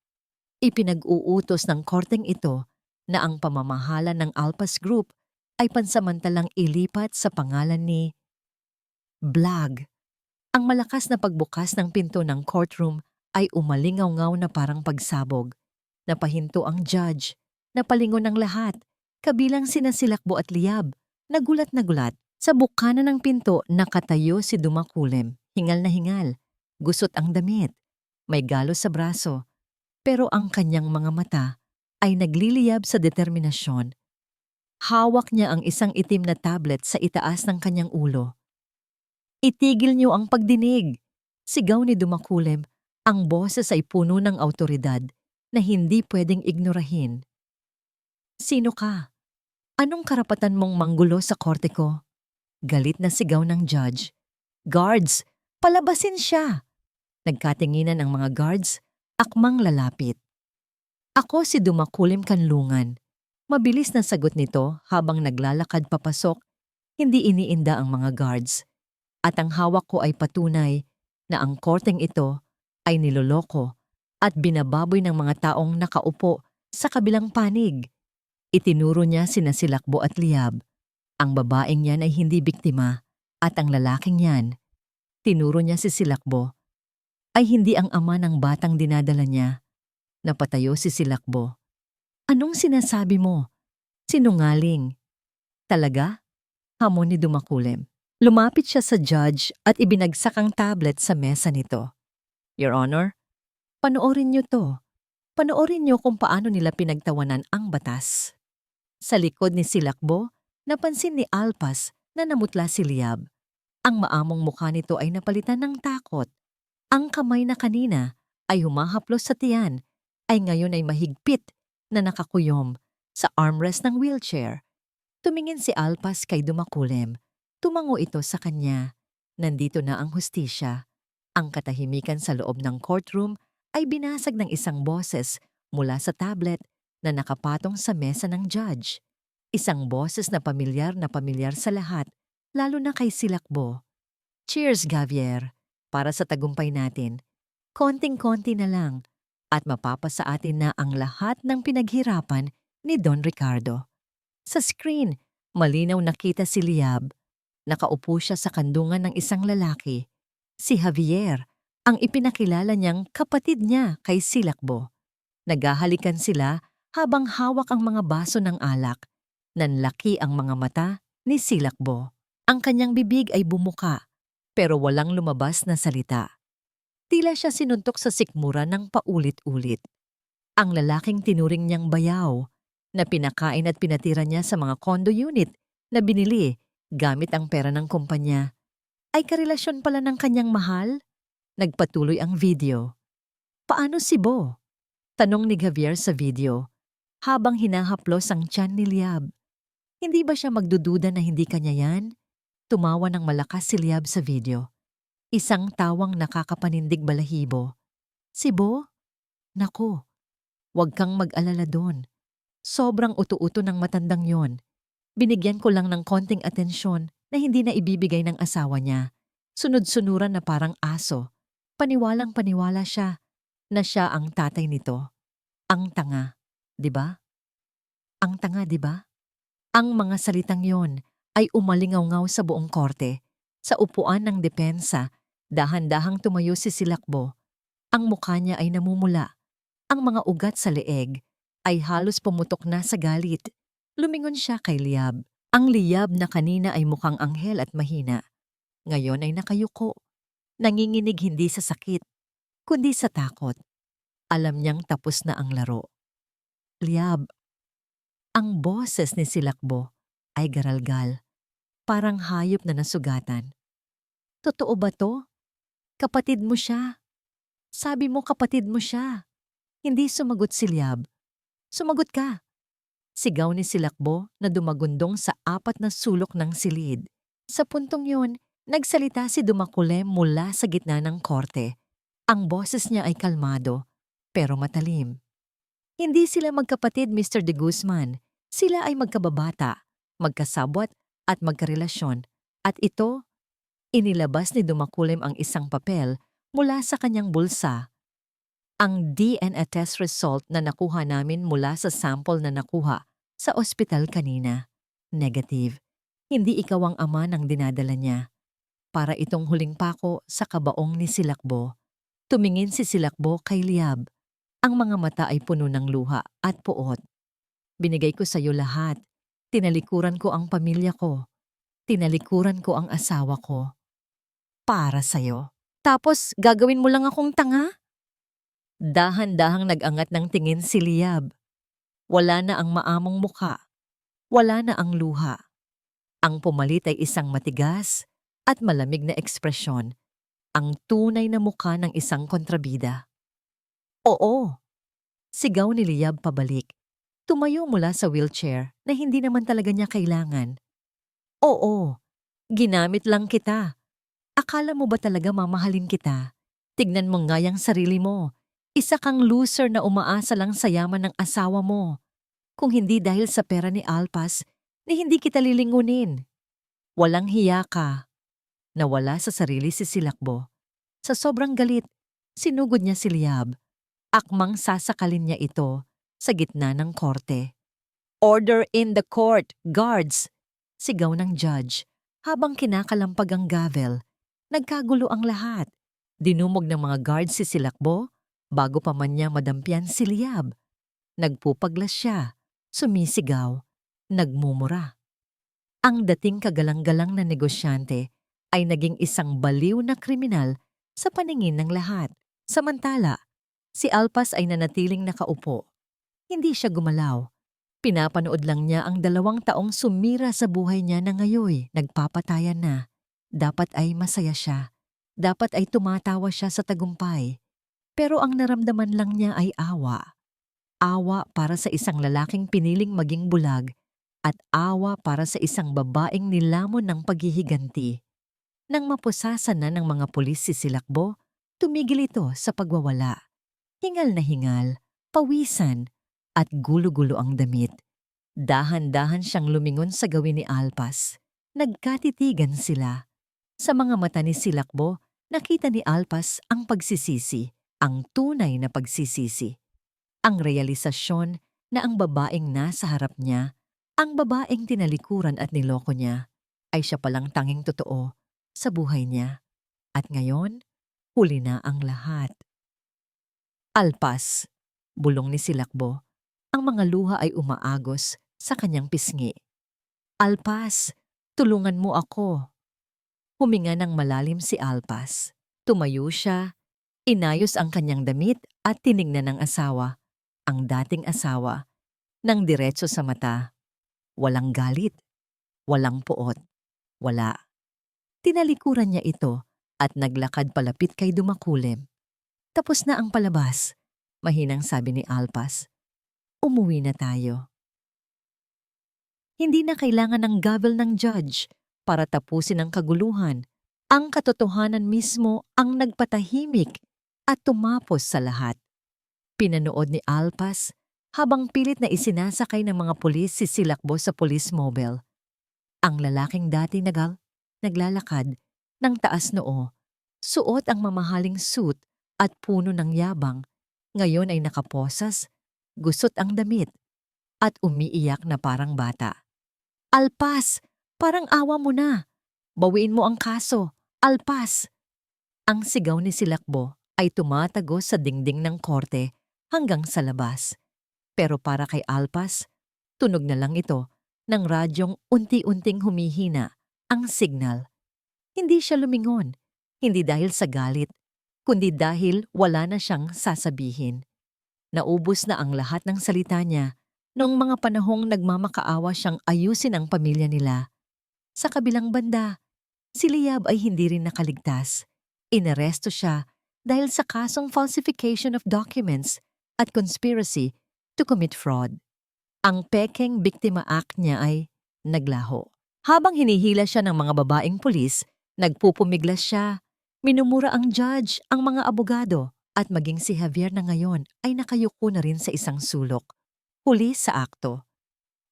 Ipinag-uutos ng korteng ito na ang pamamahala ng Alpas Group ay pansamantalang ilipat sa pangalan ni Blag. Ang malakas na pagbukas ng pinto ng courtroom ay umalingaw-ngaw na parang pagsabog. Napahinto ang judge. Napalingon ang lahat, kabilang sina Silakbo at Liab. Nagulat na gulat. Sa bukana ng pinto nakatayo si Dumakulem. Hingal na hingal. Gusot ang damit. May galos sa braso. Pero ang kanyang mga mata ay nagliliyab sa determinasyon. Hawak niya ang isang itim na tablet sa itaas ng kanyang ulo. Itigil niyo ang pagdinig! Sigaw ni Dumakulem. Ang boses ay puno ng awtoridad na hindi pwedeng ignorahin. Sino ka? Anong karapatan mong manggulo sa korte ko? Galit na sigaw ng judge. Guards! Palabasin siya! Nagkatinginan ang mga guards, akmang lalapit. Ako si Dumakulim Kanlungan. Mabilis na sagot nito habang naglalakad papasok, hindi iniinda ang mga guards. At ang hawak ko ay patunay na ang korteng ito ay niloloko at binababoy ng mga taong nakaupo sa kabilang panig. Itinuro niya sina Silakbo at Liab. Ang babaeng yan ay hindi biktima at ang lalaking yan, tinuro niya si Silakbo, ay hindi ang ama ng batang dinadala niya. Napatayo si Silakbo. Anong sinasabi mo? Sinungaling. Talaga? Hamon ni Dumakulem. Lumapit siya sa judge at ibinagsak ang tablet sa mesa nito. Your Honor, panoorin niyo to. Panoorin niyo kung paano nila pinagtawanan ang batas. Sa likod ni Silakbo, napansin ni Alpas na namutla si Liab. Ang maamong mukha nito ay napalitan ng takot. Ang kamay na kanina ay humahaplos sa tiyan ay ngayon ay mahigpit na nakakuyom sa armrest ng wheelchair. Tumingin si Alpas kay Dumakulem. Tumango ito sa kanya. Nandito na ang hustisya. Ang katahimikan sa loob ng courtroom ay binasag ng isang boses mula sa tablet na nakapatong sa mesa ng judge. Isang boses na pamilyar sa lahat, lalo na kay Silakbo. Cheers, Javier, para sa tagumpay natin. Konting-konti na lang at mapapasa atin na ang lahat ng pinaghirapan ni Don Ricardo. Sa screen, malinaw nakita si Liab. Nakaupo siya sa kandungan ng isang lalaki. Si Javier, ang ipinakilala niyang kapatid niya kay Silakbo. Naghahalikan sila habang hawak ang mga baso ng alak. Nanlaki ang mga mata ni Silakbo. Ang kanyang bibig ay bumuka, pero walang lumabas na salita. Tila siya sinuntok sa sikmura ng paulit-ulit. Ang lalaking tinuring niyang bayaw, na pinakain at pinatira niya sa mga condo unit na binili gamit ang pera ng kumpanya, ay karelasyon pala ng kanyang mahal? Nagpatuloy ang video. Paano si Bo? Tanong ni Javier sa video, habang hinahaplos ang tiyan ni Liab. Hindi ba siya magdududa na hindi kanya yan? Tumawa ng malakas si Liab sa video. Isang tawang nakakapanindig balahibo. Si Bo? Naku, huwag kang mag-alala doon. Sobrang utu-uto ng matandang yon. Binigyan ko lang ng konting atensyon na hindi na ibibigay ng asawa niya. Sunod-sunuran na parang aso. Paniwalang-paniwala siya na siya ang tatay nito. Ang tanga. 'Di ba? Ang tanga, 'di ba? Ang mga salitang yon ay umalingaw-ngaw sa buong korte. Sa upuan ng depensa, dahan-dahang tumayo si Silakbo. Ang mukha niya ay namumula. Ang mga ugat sa leeg ay halos pumutok na sa galit. Lumingon siya kay Liab. Ang Liab na kanina ay mukhang anghel at mahina. Ngayon ay nakayuko. Nanginginig hindi sa sakit, kundi sa takot. Alam niyang tapos na ang laro. Liab, ang boses ni Silakbo ay garalgal, parang hayop na nasugatan. Totoo ba to? Kapatid mo siya. Sabi mo kapatid mo siya. Hindi sumagot si Liab. Sumagot ka. Sigaw ni Silakbo na dumagundong sa apat na sulok ng silid. Sa puntong yun, nagsalita si Dumakule mula sa gitna ng korte. Ang boses niya ay kalmado, pero matalim. Hindi sila magkapatid, Mr. De Guzman. Sila ay magkababata, magkasabwat at magkarelasyon. At ito, inilabas ni Dumakulim ang isang papel mula sa kanyang bulsa. Ang DNA test result na nakuha namin mula sa sample na nakuha sa ospital kanina. Negative. Hindi ikaw ang ama ng dinadala niya. Para itong huling pako sa kabaong ni Silakbo. Tumingin si Silakbo kay Liab. Ang mga mata ay puno ng luha at puot. Binigay ko sa iyo lahat. Tinalikuran ko ang pamilya ko. Tinalikuran ko ang asawa ko. Para sa'yo. Tapos gagawin mo lang akong tanga? Dahan-dahang nag-angat ng tingin si Liab. Wala na ang maamong muka. Wala na ang luha. Ang pumalit ay isang matigas at malamig na ekspresyon. Ang tunay na mukha ng isang kontrabida. Oo, sigaw ni Liab pabalik. Tumayo mula sa wheelchair na hindi naman talaga niya kailangan. Oo, ginamit lang kita. Akala mo ba talaga mamahalin kita? Tignan mo nga yung sarili mo. Isa kang loser na umaasa lang sa yaman ng asawa mo. Kung hindi dahil sa pera ni Alpas, ni hindi kita lilingunin. Walang hiya ka. Nawala sa sarili si Silakbo. Sa sobrang galit, sinugod niya si Liab. Akmang sasakalin niya ito sa gitna ng korte. Order in the court, guards! Sigaw ng judge habang kinakalampag ang gavel. Nagkagulo ang lahat. Dinumog ng mga guards si Silakbo bago pa man niya madampian si Liab. Nagpupaglas siya, sumisigaw, nagmumura. Ang dating kagalang-galang na negosyante ay naging isang baliw na kriminal sa paningin ng lahat. Samantala, si Alpas ay nanatiling nakaupo. Hindi siya gumalaw. Pinapanood lang niya ang 2 taong sumira sa buhay niya na ngayoy nagpapatayan na. Dapat ay masaya siya. Dapat ay tumatawa siya sa tagumpay. Pero ang naramdaman lang niya ay awa. Awa para sa isang lalaking piniling maging bulag at awa para sa isang babaeng nilamon ng paghihiganti. Nang mapusasan na ng mga pulis si Silakbo, tumigil ito sa pagwawala. Hingal na hingal, pawisan, at gulo-gulo ang damit. Dahan-dahan siyang lumingon sa gawin ni Alpas. Nagkatitigan sila. Sa mga mata ni Silakbo, nakita ni Alpas ang pagsisisi, ang tunay na pagsisisi. Ang realisasyon na ang babaeng nasa harap niya, ang babaeng tinalikuran at niloko niya, ay siya palang tanging totoo sa buhay niya. At ngayon, huli na ang lahat. Alpas, bulong ni Silakbo. Ang mga luha ay umaagos sa kanyang pisngi. Alpas, tulungan mo ako. Huminga ng malalim si Alpas. Tumayo siya, inayos ang kanyang damit at tiningnan ng asawa, ang dating asawa, ng diretso sa mata. Walang galit, walang puot, wala. Tinalikuran niya ito at naglakad palapit kay Dumakulim. Tapos na ang palabas, mahinang sabi ni Alpas. Umuwi na tayo. Hindi na kailangan ng gavel ng judge para tapusin ang kaguluhan. Ang katotohanan mismo ang nagpatahimik at tumapos sa lahat. Pinanood ni Alpas habang pilit na isinasakay ng mga pulis si Silakbo sa police mobile. Ang lalaking dati naglalakad ng taas noo, suot ang mamahaling suit at puno ng yabang, ngayon ay nakaposas gusot ang damit, at umiiyak na parang bata. Alpas! Parang awa mo na! Bawiin mo ang kaso! Alpas! Ang sigaw ni Silakbo ay tumatagos sa dingding ng korte hanggang sa labas. Pero para kay Alpas, tunog na lang ito ng radyong unti-unting humihina ang signal. Hindi siya lumingon, hindi dahil sa galit, kundi dahil wala na siyang sasabihin. Naubos na ang lahat ng salita niya noong mga panahong nagmamakaawa siyang ayusin ang pamilya nila. Sa kabilang banda, si Liab ay hindi rin nakaligtas. Inaresto siya dahil sa kasong falsification of documents at conspiracy to commit fraud. Ang pekeng biktima act niya ay naglaho. Habang hinihila siya ng mga babaeng pulis, nagpupumiglas siya. Minumura ang judge, ang mga abogado, at maging si Javier na ngayon ay nakayuko na rin sa isang sulok. Huli sa akto.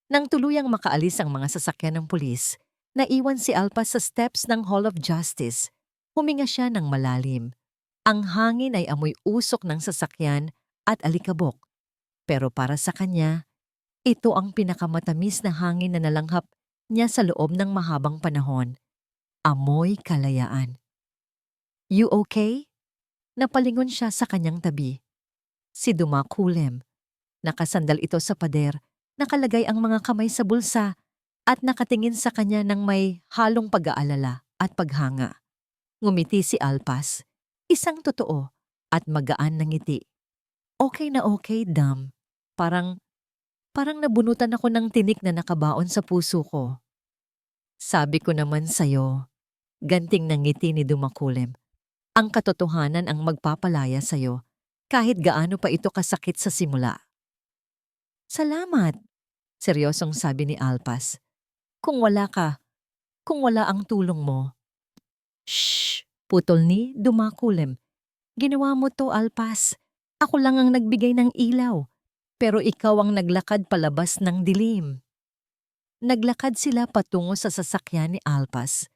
Nang tuluyang makaalis ang mga sasakyan ng pulis, naiwan si Alpas sa steps ng Hall of Justice. Huminga siya ng malalim. Ang hangin ay amoy usok ng sasakyan at alikabok. Pero para sa kanya, ito ang pinakamatamis na hangin na nalanghap niya sa loob ng mahabang panahon. Amoy kalayaan. You okay? Napalingon siya sa kanyang tabi. Si Dumakulem. Nakasandal ito sa pader, nakalagay ang mga kamay sa bulsa at nakatingin sa kanya ng may halong pag-aalala at paghanga. Ngumiti si Alpas, isang totoo at magaan na ngiti. Okay na okay, Dam. Parang nabunutan ako ng tinik na nakabaon sa puso ko. Sabi ko naman sa'yo, ganting ng ngiti ni Dumakulem. Ang katotohanan ang magpapalaya sa'yo, kahit gaano pa ito kasakit sa simula. Salamat, seryosong sabi ni Alpas. Kung wala ang tulong mo. Shh! Putol ni Dumakulem. Ginawa mo to, Alpas. Ako lang ang nagbigay ng ilaw, pero ikaw ang naglakad palabas ng dilim. Naglakad sila patungo sa sasakyan ni Alpas.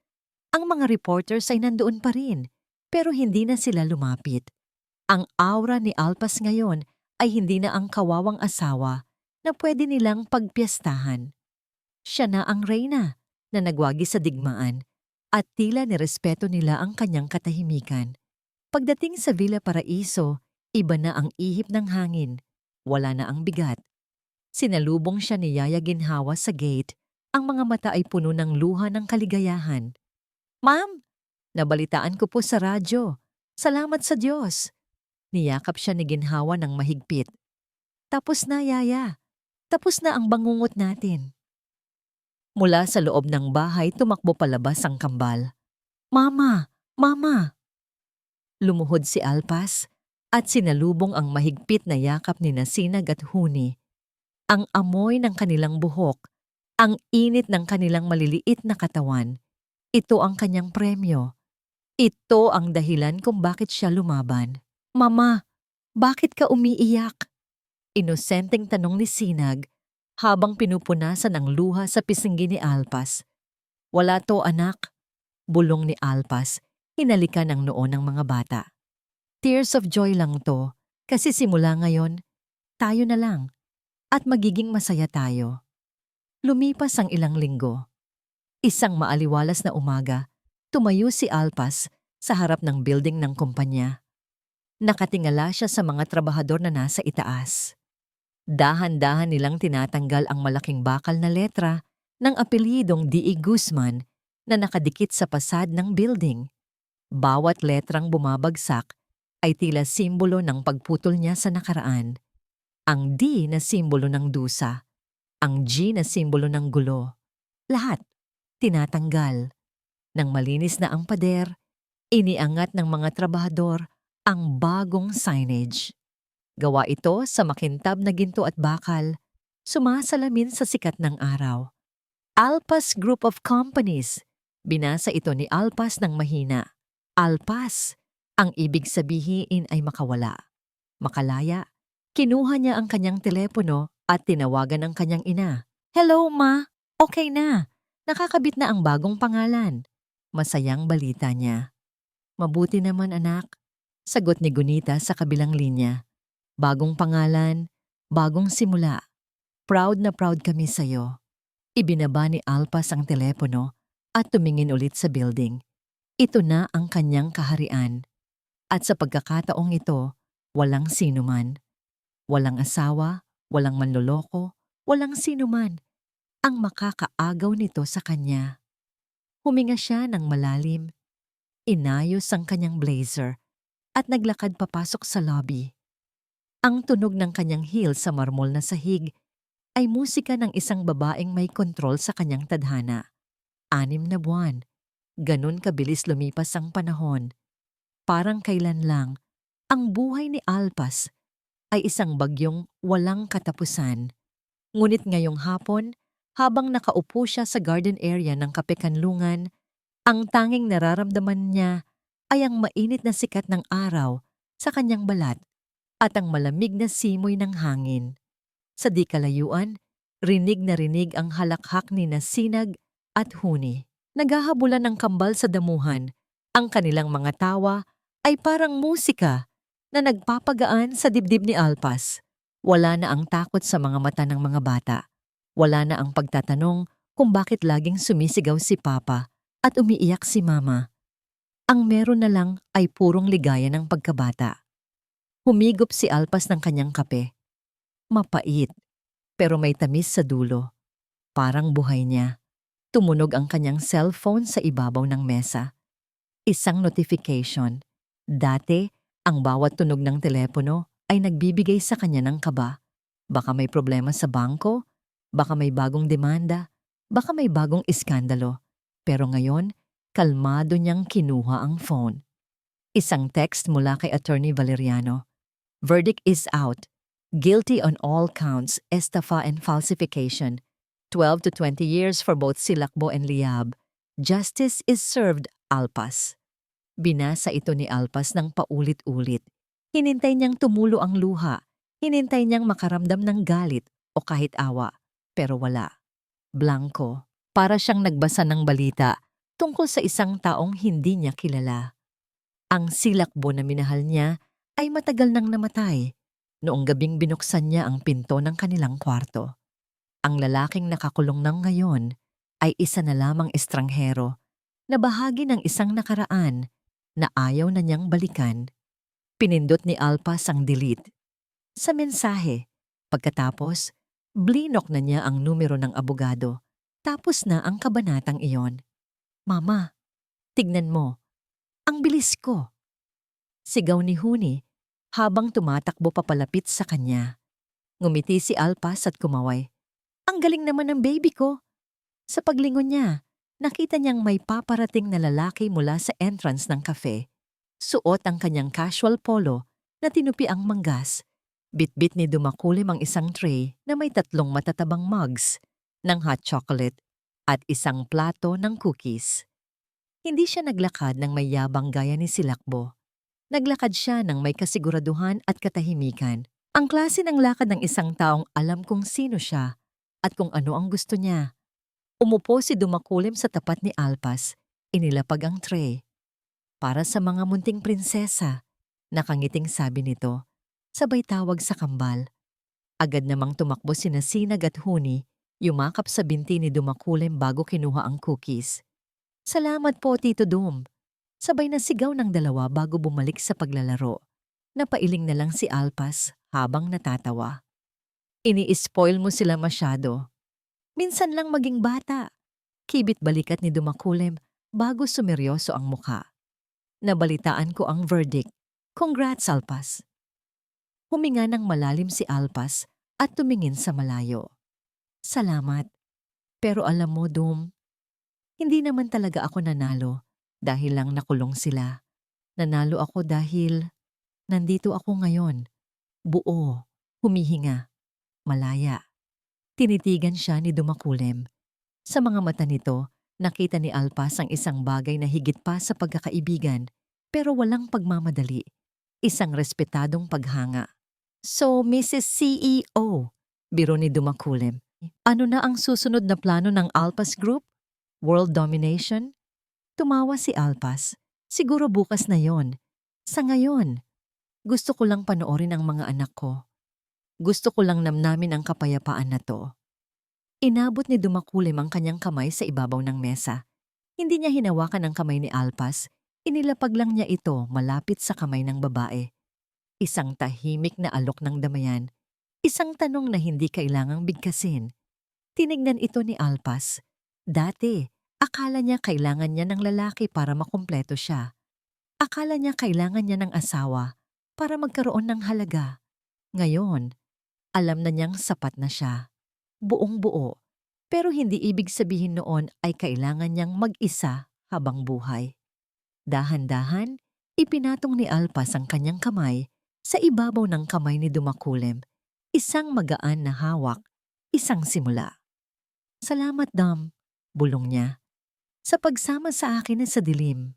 Ang mga reporters ay nandoon pa rin, pero hindi na sila lumapit. Ang aura ni Alpas ngayon ay hindi na ang kawawang asawa na pwede nilang pagpiestahan. Siya na ang reyna na nagwagi sa digmaan at tila nirespeto nila ang kanyang katahimikan. Pagdating sa Villa Paraiso, iba na ang ihip ng hangin. Wala na ang bigat. Sinalubong siya ni Yaya Ginhawa sa gate. Ang mga mata ay puno ng luha ng kaligayahan. Ma'am, nabalitaan ko po sa radyo. Salamat sa Diyos. Niyakap siya ni Ginhawa ng mahigpit. Tapos na, Yaya. Tapos na ang bangungot natin. Mula sa loob ng bahay, tumakbo palabas ang kambal. Mama! Mama! Lumuhod si Alpas at sinalubong ang mahigpit na yakap ni Sinag at Huni. Ang amoy ng kanilang buhok, ang init ng kanilang maliliit na katawan. Ito ang kanyang premyo. Ito ang dahilan kung bakit siya lumaban. Mama, bakit ka umiiyak? Inosenteng tanong ni Sinag habang pinupunasan ang luha sa pisinggi ni Alpas. Wala to, anak. Bulong ni Alpas, hinalikan ang noo ng mga bata. Tears of joy lang to, kasi simula ngayon, tayo na lang, at magiging masaya tayo. Lumipas ang ilang linggo. Isang maaliwalas na umaga, tumayo si Alpas sa harap ng building ng kumpanya. Nakatingala siya sa mga trabahador na nasa itaas. Dahan-dahan nilang tinatanggal ang malaking bakal na letra ng apelyidong D.E. Guzman na nakadikit sa pasad ng building. Bawat letrang bumabagsak ay tila simbolo ng pagputol niya sa nakaraan. Ang D na simbolo ng dusa, ang G na simbolo ng gulo. Lahat tinatanggal. Nang malinis na ang pader, iniangat ng mga trabahador ang bagong signage. Gawa ito sa makintab na ginto at bakal, sumasalamin sa sikat ng araw. Alpas Group of Companies. Binasa ito ni Alpas ng mahina. Alpas, ang ibig sabihin ay makawala. Makalaya, kinuha niya ang kanyang telepono at tinawagan ang kanyang ina. Hello, Ma. Okay na. Nakakabit na ang bagong pangalan. Masayang balita niya. Mabuti naman, anak. Sagot ni Gunita sa kabilang linya. Bagong pangalan, Bagong simula. Proud na proud kami sa'yo. Ibinaba ni Alpas ang telepono at tumingin ulit sa building. Ito na ang kanyang kaharian. At sa pagkakataong ito, walang sinuman. Walang asawa, walang manloloko, walang sinuman ang makakaagaw nito sa kanya. Huminga siya ng malalim, inayos ang kanyang blazer at naglakad papasok sa lobby. Ang tunog ng kanyang heel sa marmol na sahig ay musika ng isang babaeng may kontrol sa kanyang tadhana. 6 na buwan. Ganun kabilis lumipas ang panahon. Parang kailan lang, ang buhay ni Alpas ay isang bagyong walang katapusan. Ngunit ngayong hapon, habang nakaupo siya sa garden area ng Kapekanlungan, ang tanging nararamdaman niya ay ang mainit na sikat ng araw sa kanyang balat at ang malamig na simoy ng hangin. Sa di kalayuan, rinig na rinig ang halakhak ni Sinag at Huni. Naghahabulan ng kambal sa damuhan. Ang kanilang mga tawa ay parang musika na nagpapagaan sa dibdib ni Alpas. Wala na ang takot sa mga mata ng mga bata. Wala na ang pagtatanong kung bakit laging sumisigaw si Papa at umiiyak si Mama. Ang meron na lang ay purong ligaya ng pagkabata. Humigop si Alpas ng kanyang kape. Mapait, pero may tamis sa dulo. Parang buhay niya. Tumunog ang kanyang cellphone sa ibabaw ng mesa. Isang notification. Dati, ang bawat tunog ng telepono ay nagbibigay sa kanya ng kaba. Baka may problema sa bangko, baka may bagong demanda, baka may bagong iskandalo. Pero ngayon, kalmado niyang kinuha ang phone. Isang text mula kay Attorney Valeriano. Verdict is out. Guilty on all counts, estafa and falsification. 12 to 20 years for both Silakbo and Liab. Justice is served, Alpas. Binasa ito ni Alpas ng paulit-ulit. Hinintay niyang tumulo ang luha. Hinintay niyang makaramdam ng galit o kahit awa. Pero wala. Blanco. Para siyang nagbasa ng balita tungkol sa isang taong hindi niya kilala. Ang Silakbo na minahal niya ay matagal nang namatay. Noong gabing binuksan niya ang pinto ng kanilang kwarto. Ang lalaking nakakulong ng ngayon ay isa na lamang estranghero na bahagi ng isang nakaraan na ayaw na niyang balikan. Pinindot ni Alpas ang delete. Sa mensahe, pagkatapos, blinok na niya ang numero ng abogado. Tapos na ang kabanatang iyon. Mama, tignan mo. Ang bilis ko. Sigaw ni Huni habang tumatakbo papalapit sa kanya. Ngumiti si Alpas at kumaway. Ang galing naman ng baby ko. Sa paglingon niya, nakita niyang may paparating na lalaki mula sa entrance ng cafe. Suot ang kanyang casual polo na tinupi ang manggas. Bitbit ni Dumakulim ang isang tray na may 3 matatabang mugs ng hot chocolate at isang plato ng cookies. Hindi siya naglakad ng may yabang gaya ni Silakbo. Naglakad siya ng may kasiguraduhan at katahimikan. Ang klase ng lakad ng isang taong alam kung sino siya at kung ano ang gusto niya. Umupo si Dumakulim sa tapat ni Alpas, inilapag ang tray. Para sa mga munting prinsesa, nakangiting sabi nito, sabay tawag sa kambal. Agad namang tumakbo sina Sinag at Huni, yumakap sa binti ni Dumakulim bago kinuha ang cookies. Salamat po, Tito Dum. Sabay na sigaw ng dalawa bago bumalik sa paglalaro. Napailing na lang si Alpas habang natatawa. Ini-spoil mo sila masyado. Minsan lang maging bata. Kibit balikat ni Dumakulim bago sumeryoso ang mukha. Nabalitaan ko ang verdict. Congrats, Alpas. Huminga ng malalim si Alpas at tumingin sa malayo. Salamat. Pero alam mo, Dum, hindi naman talaga ako nanalo dahil lang nakulong sila. Nanalo ako dahil nandito ako ngayon. Buo, humihinga, malaya. Tinitigan siya ni Dumakulim. Sa mga mata nito, nakita ni Alpas ang isang bagay na higit pa sa pagkakaibigan pero walang pagmamadali. Isang respetadong paghanga. So, Mrs. CEO, biro ni Dumakulim, ano na ang susunod na plano ng Alpas Group? World domination? Tumawa si Alpas. Siguro bukas na yon. Sa ngayon, gusto ko lang panoorin ang mga anak ko. Gusto ko lang namnamin ang kapayapaan na to. Inabot ni Dumakulim ang kanyang kamay sa ibabaw ng mesa. Hindi niya hinawakan ang kamay ni Alpas, inilapag lang niya ito malapit sa kamay ng babae. Isang tahimik na alok ng damayan, isang tanong na hindi kailangang bigkasin. Tinignan ito ni Alpas. Dati, akala niya kailangan niya ng lalaki para makumpleto siya. Akala niya kailangan niya ng asawa para magkaroon ng halaga. Ngayon, alam na niyang sapat na siya. Buong buo. Pero hindi ibig sabihin noon ay kailangan niyang mag-isa habang buhay. Dahan-dahan, ipinatong ni Alpas ang kanyang kamay sa ibabaw ng kamay ni Dumakulim. Isang magaan na hawak, isang simula. Salamat, Dam, bulong niya, sa pagsama sa akin na sa dilim.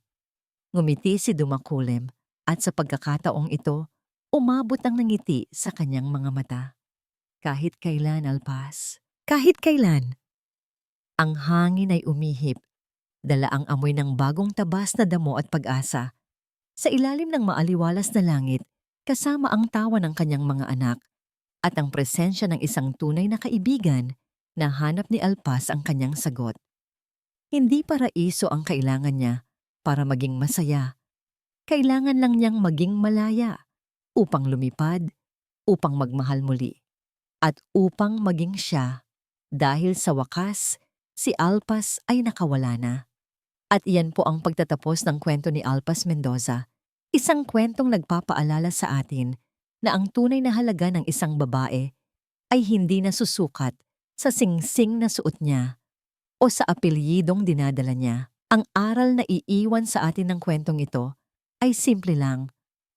Ngumiti si Dumakulim at sa pagkakataong ito, umabot ang ngiti sa kanyang mga mata. Kahit kailan, Alpas, kahit kailan. Ang hangin ay umihip, dala ang amoy ng bagong tabas na damo at pag-asa. Sa ilalim ng maaliwalas na langit, kasama ang tawa ng kanyang mga anak at ang presensya ng isang tunay na kaibigan, nahanap ni Alpas ang kanyang sagot. Hindi paraiso ang kailangan niya para maging masaya. Kailangan lang niyang maging malaya upang lumipad, upang magmahal muli, at upang maging siya. Dahil sa wakas, si Alpas ay nakawala na. At iyan po ang pagtatapos ng kwento ni Alpas Mendoza. Isang kwentong nagpapaalala sa atin na ang tunay na halaga ng isang babae ay hindi nasusukat sa singsing na suot niya o sa apelyidong dinadala niya. Ang aral na iiwan sa atin ng kwentong ito ay simple lang.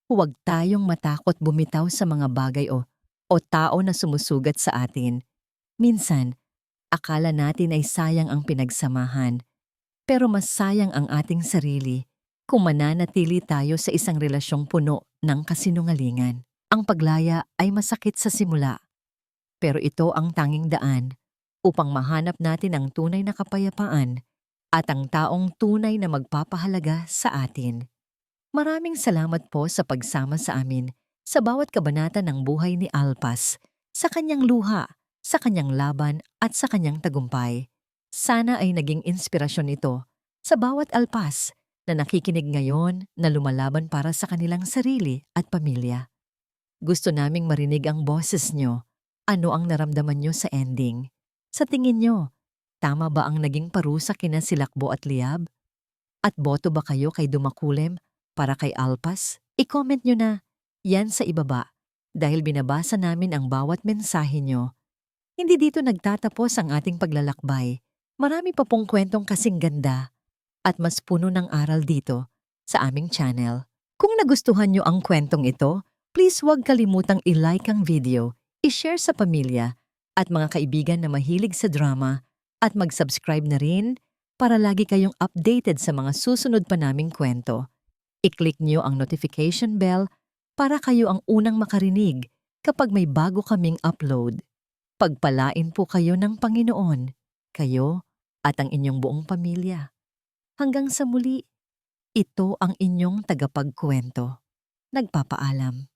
Huwag tayong matakot bumitaw sa mga bagay o tao na sumusugat sa atin. Minsan, akala natin ay sayang ang pinagsamahan, pero mas sayang ang ating sarili kung mananatili tayo sa isang relasyong puno ng kasinungalingan. Ang paglaya ay masakit sa simula, pero ito ang tanging daan upang mahanap natin ang tunay na kapayapaan at ang taong tunay na magpapahalaga sa atin. Maraming salamat po sa pagsama sa amin sa bawat kabanata ng buhay ni Alpas, sa kanyang luha, sa kanyang laban at sa kanyang tagumpay. Sana ay naging inspirasyon ito sa bawat Alpas na nakikinig ngayon na lumalaban para sa kanilang sarili at pamilya. Gusto naming marinig ang boses nyo. Ano ang naramdaman nyo sa ending? Sa tingin nyo, tama ba ang naging parusa kina Silakbo at Liab? At boto ba kayo kay Dumakulim para kay Alpas? I-comment nyo na yan sa ibaba dahil binabasa namin ang bawat mensahe nyo. Hindi dito nagtatapos ang ating paglalakbay. Marami pa pong kwentong kasing ganda at mas puno ng aral dito sa aming channel. Kung nagustuhan nyo ang kwentong ito, please huwag kalimutang i-like ang video, i-share sa pamilya at mga kaibigan na mahilig sa drama at mag-subscribe na rin para lagi kayong updated sa mga susunod pa naming kwento. I-click nyo ang notification bell para kayo ang unang makarinig kapag may bago kaming upload. Pagpalain po kayo ng Panginoon, kayo at ang inyong buong pamilya. Hanggang sa muli, ito ang inyong tagapagkwento. Nagpapaalam.